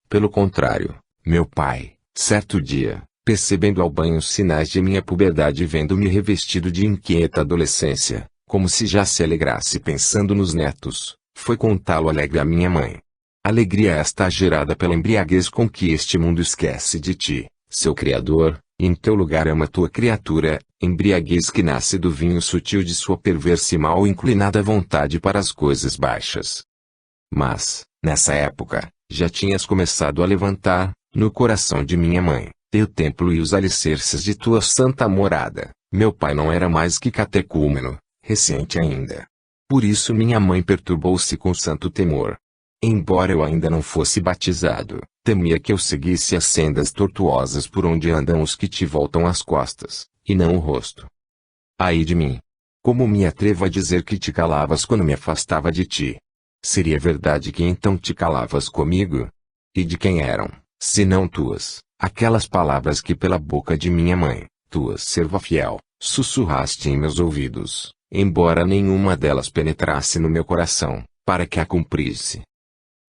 A: Pelo contrário, meu pai, certo dia, percebendo ao banho os sinais de minha puberdade e vendo-me revestido de inquieta adolescência, como se já se alegrasse pensando nos netos, foi contá-lo alegre à minha mãe. Alegria esta gerada pela embriaguez com que este mundo esquece de ti, seu Criador, e em teu lugar ama tua criatura, embriaguez que nasce do vinho sutil de sua perversa e mal inclinada vontade para as coisas baixas. Mas, nessa época, já tinhas começado a levantar, no coração de minha mãe, teu templo e os alicerces de tua santa morada. Meu pai não era mais que catecúmeno, recente ainda. Por isso minha mãe perturbou-se com santo temor. Embora eu ainda não fosse batizado, temia que eu seguisse as sendas tortuosas por onde andam os que te voltam as costas, e não o rosto. Ai de mim! Como me atrevo a dizer que te calavas quando me afastava de ti? Seria verdade que então te calavas comigo? E de quem eram, se não tuas, aquelas palavras que pela boca de minha mãe, tua serva fiel, sussurraste em meus ouvidos, embora nenhuma delas penetrasse no meu coração, para que a cumprisse?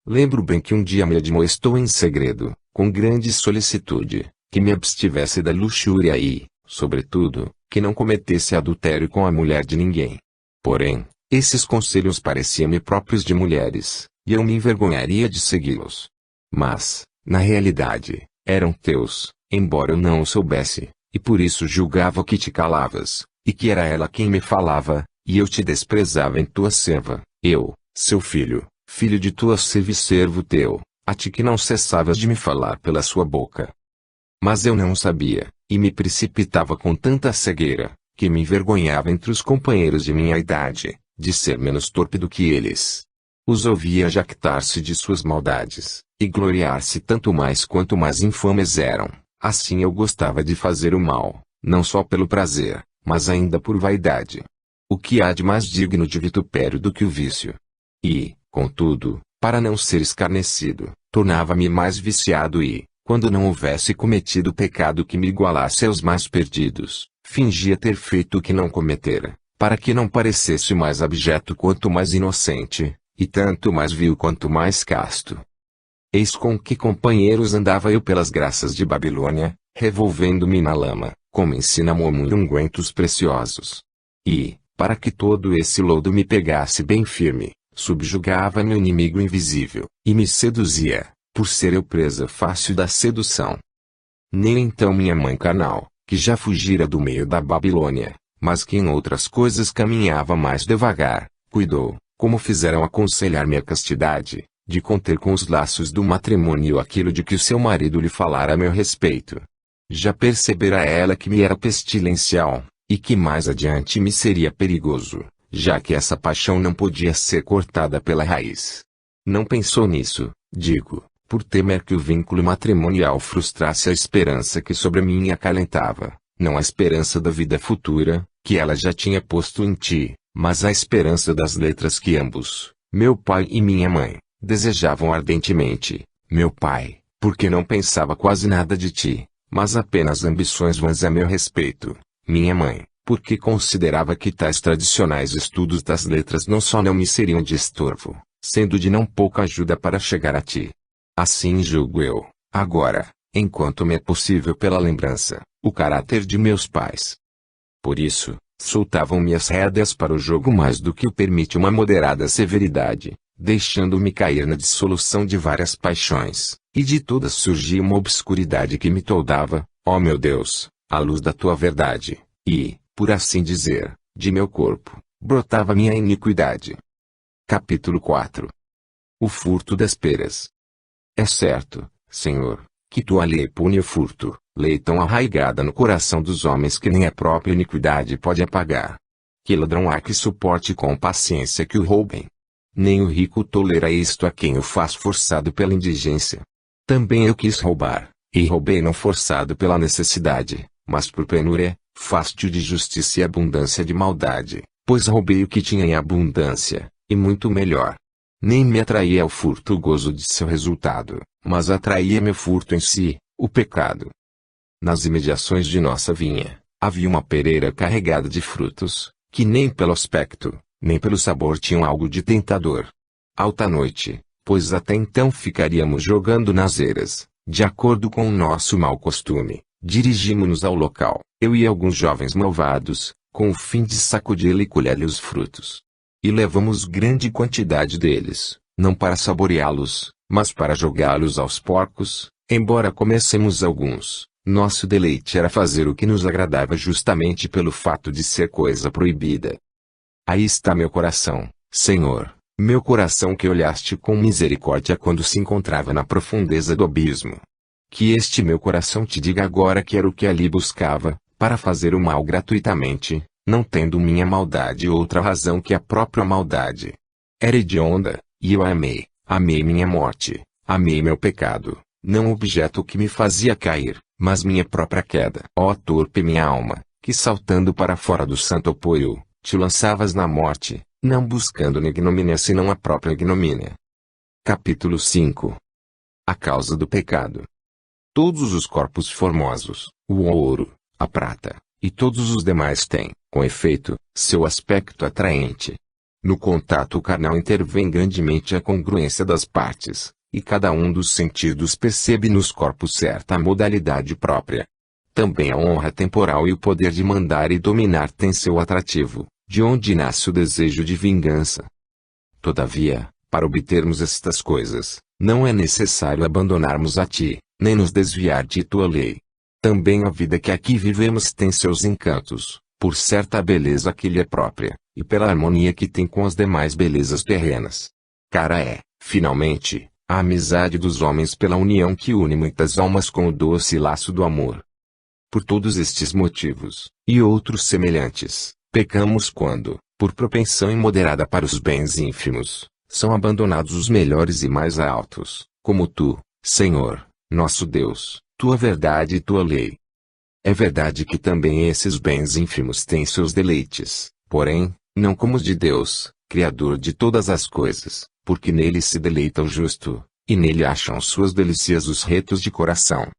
A: Lembro bem que um dia me admoestou em segredo, com grande solicitude, que me abstivesse da luxúria e, sobretudo, que não cometesse adultério com a mulher de ninguém. Porém, esses conselhos pareciam-me próprios de mulheres, e eu me envergonharia de segui-los. Mas, na realidade, eram teus, embora eu não o soubesse, e por isso julgava que te calavas, e que era ela quem me falava, e eu te desprezava em tua serva, eu, seu filho, filho de tua serva e servo teu, a ti que não cessavas de me falar pela sua boca. Mas eu não sabia, e me precipitava com tanta cegueira, que me envergonhava entre os companheiros de minha idade, de ser menos torpe do que eles. Os ouvia jactar-se de suas maldades, e gloriar-se tanto mais quanto mais infames eram. Assim eu gostava de fazer o mal, não só pelo prazer, mas ainda por vaidade. O que há de mais digno de vitupério do que o vício? E, contudo, para não ser escarnecido, tornava-me mais viciado e, quando não houvesse cometido pecado que me igualasse aos mais perdidos, fingia ter feito o que não cometera, para que não parecesse mais abjeto quanto mais inocente, e tanto mais vil quanto mais casto. Eis com que companheiros andava eu pelas graças de Babilônia, revolvendo-me na lama, como ensina Momo ungüentos preciosos. E, para que todo esse lodo me pegasse bem firme, subjugava-me o inimigo invisível, e me seduzia, por ser eu presa fácil da sedução. Nem então minha mãe carnal, que já fugira do meio da Babilônia, mas que em outras coisas caminhava mais devagar, cuidou, como fizeram aconselhar-me a castidade, de conter com os laços do matrimônio aquilo de que o seu marido lhe falara a meu respeito. Já percebera ela que me era pestilencial, e que mais adiante me seria perigoso, já que essa paixão não podia ser cortada pela raiz. Não pensou nisso, digo, por temer que o vínculo matrimonial frustrasse a esperança que sobre mim acalentava, não a esperança da vida futura, que ela já tinha posto em ti, mas a esperança das letras que ambos, meu pai e minha mãe, desejavam ardentemente. Meu pai, porque não pensava quase nada de ti, mas apenas ambições vãs a meu respeito. Minha mãe, porque considerava que tais tradicionais estudos das letras não só não me seriam de estorvo, sendo de não pouca ajuda para chegar a ti. Assim julgo eu, agora, enquanto me é possível pela lembrança, o caráter de meus pais. Por isso, soltavam-me as rédeas para o jogo mais do que o permite uma moderada severidade, deixando-me cair na dissolução de várias paixões, e de todas surgia uma obscuridade que me toldava, ó meu Deus, a luz da tua verdade, e, por assim dizer, de meu corpo, brotava minha iniquidade. Capítulo 4. O furto das peras. É certo, Senhor, que tua lei pune o furto, lei tão arraigada no coração dos homens que nem a própria iniquidade pode apagar. Que ladrão há que suporte com paciência que o roubem? Nem o rico tolera isto a quem o faz forçado pela indigência. Também eu quis roubar, e roubei não forçado pela necessidade, mas por penúria, fástio de justiça e abundância de maldade, pois roubei o que tinha em abundância, e muito melhor. Nem me atraía ao furto o gozo de seu resultado, mas atraía-me o furto em si, o pecado. Nas imediações de nossa vinha, havia uma pereira carregada de frutos, que nem pelo aspecto, nem pelo sabor tinham algo de tentador. Alta noite, pois até então ficaríamos jogando nas eiras, de acordo com o nosso mau costume, dirigimo-nos ao local, eu e alguns jovens malvados, com o fim de sacudi-lhe e colher-lhe os frutos. E levamos grande quantidade deles, não para saboreá-los, mas para jogá-los aos porcos, embora comessemos alguns. Nosso deleite era fazer o que nos agradava justamente pelo fato de ser coisa proibida. Aí está meu coração, Senhor, meu coração que olhaste com misericórdia quando se encontrava na profundeza do abismo. Que este meu coração te diga agora que era o que ali buscava, para fazer o mal gratuitamente, não tendo minha maldade outra razão que a própria maldade. Era hedionda, e eu a amei, amei minha morte, amei meu pecado, não objeto que me fazia cair, mas minha própria queda. Ó torpe minha alma, que saltando para fora do santo apoio, te lançavas na morte, não buscando ignomínia senão a própria ignomínia. Capítulo 5. A causa do pecado. Todos os corpos formosos, o ouro, a prata, e todos os demais têm, com efeito, seu aspecto atraente. No contato carnal intervém grandemente a congruência das partes, e cada um dos sentidos percebe nos corpos certa modalidade própria. Também a honra temporal e o poder de mandar e dominar têm seu atrativo, de onde nasce o desejo de vingança. Todavia, para obtermos estas coisas, não é necessário abandonarmos a ti, nem nos desviar de tua lei. Também a vida que aqui vivemos tem seus encantos, por certa beleza que lhe é própria, e pela harmonia que tem com as demais belezas terrenas. Cara é, finalmente, a amizade dos homens pela união que une muitas almas com o doce laço do amor. Por todos estes motivos, e outros semelhantes, pecamos quando, por propensão imoderada para os bens ínfimos, são abandonados os melhores e mais altos, como tu, Senhor, nosso Deus, tua verdade e tua lei. É verdade que também esses bens ínfimos têm seus deleites, porém, não como os de Deus, Criador de todas as coisas, porque nele se deleita o justo, e nele acham suas delícias os retos de coração.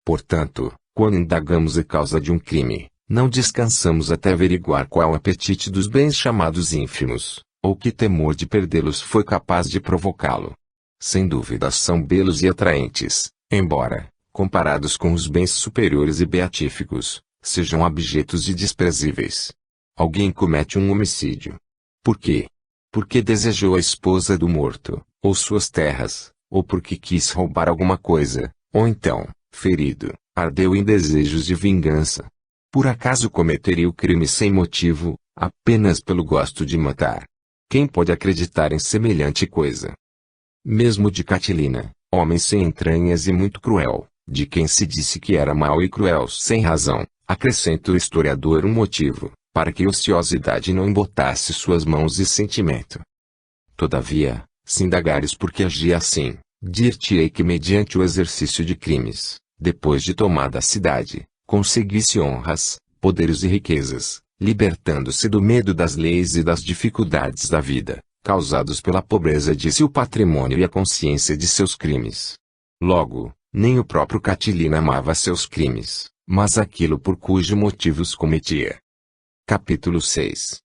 A: Portanto, quando indagamos a causa de um crime, não descansamos até averiguar qual o apetite dos bens chamados ínfimos, ou que temor de perdê-los foi capaz de provocá-lo. Sem dúvida são belos e atraentes, embora, comparados com os bens superiores e beatíficos, sejam abjetos e desprezíveis. Alguém comete um homicídio. Por quê? Porque desejou a esposa do morto, ou suas terras, ou porque quis roubar alguma coisa, ou então, ferido, ardeu em desejos de vingança. Por acaso cometeria o crime sem motivo, apenas pelo gosto de matar? Quem pode acreditar em semelhante coisa? Mesmo de Catilina, homem sem entranhas e muito cruel, de quem se disse que era mau e cruel sem razão, acrescenta o historiador um motivo, para que a ociosidade não embotasse suas mãos e sentimento. Todavia, se indagares por que agia assim, dir-te-ei que mediante o exercício de crimes, depois de tomada a cidade, conseguisse honras, poderes e riquezas, libertando-se do medo das leis e das dificuldades da vida, causados pela pobreza de seu patrimônio e a consciência de seus crimes. Logo, nem o próprio Catilina amava seus crimes, mas aquilo por cujo motivo os cometia. Capítulo 6.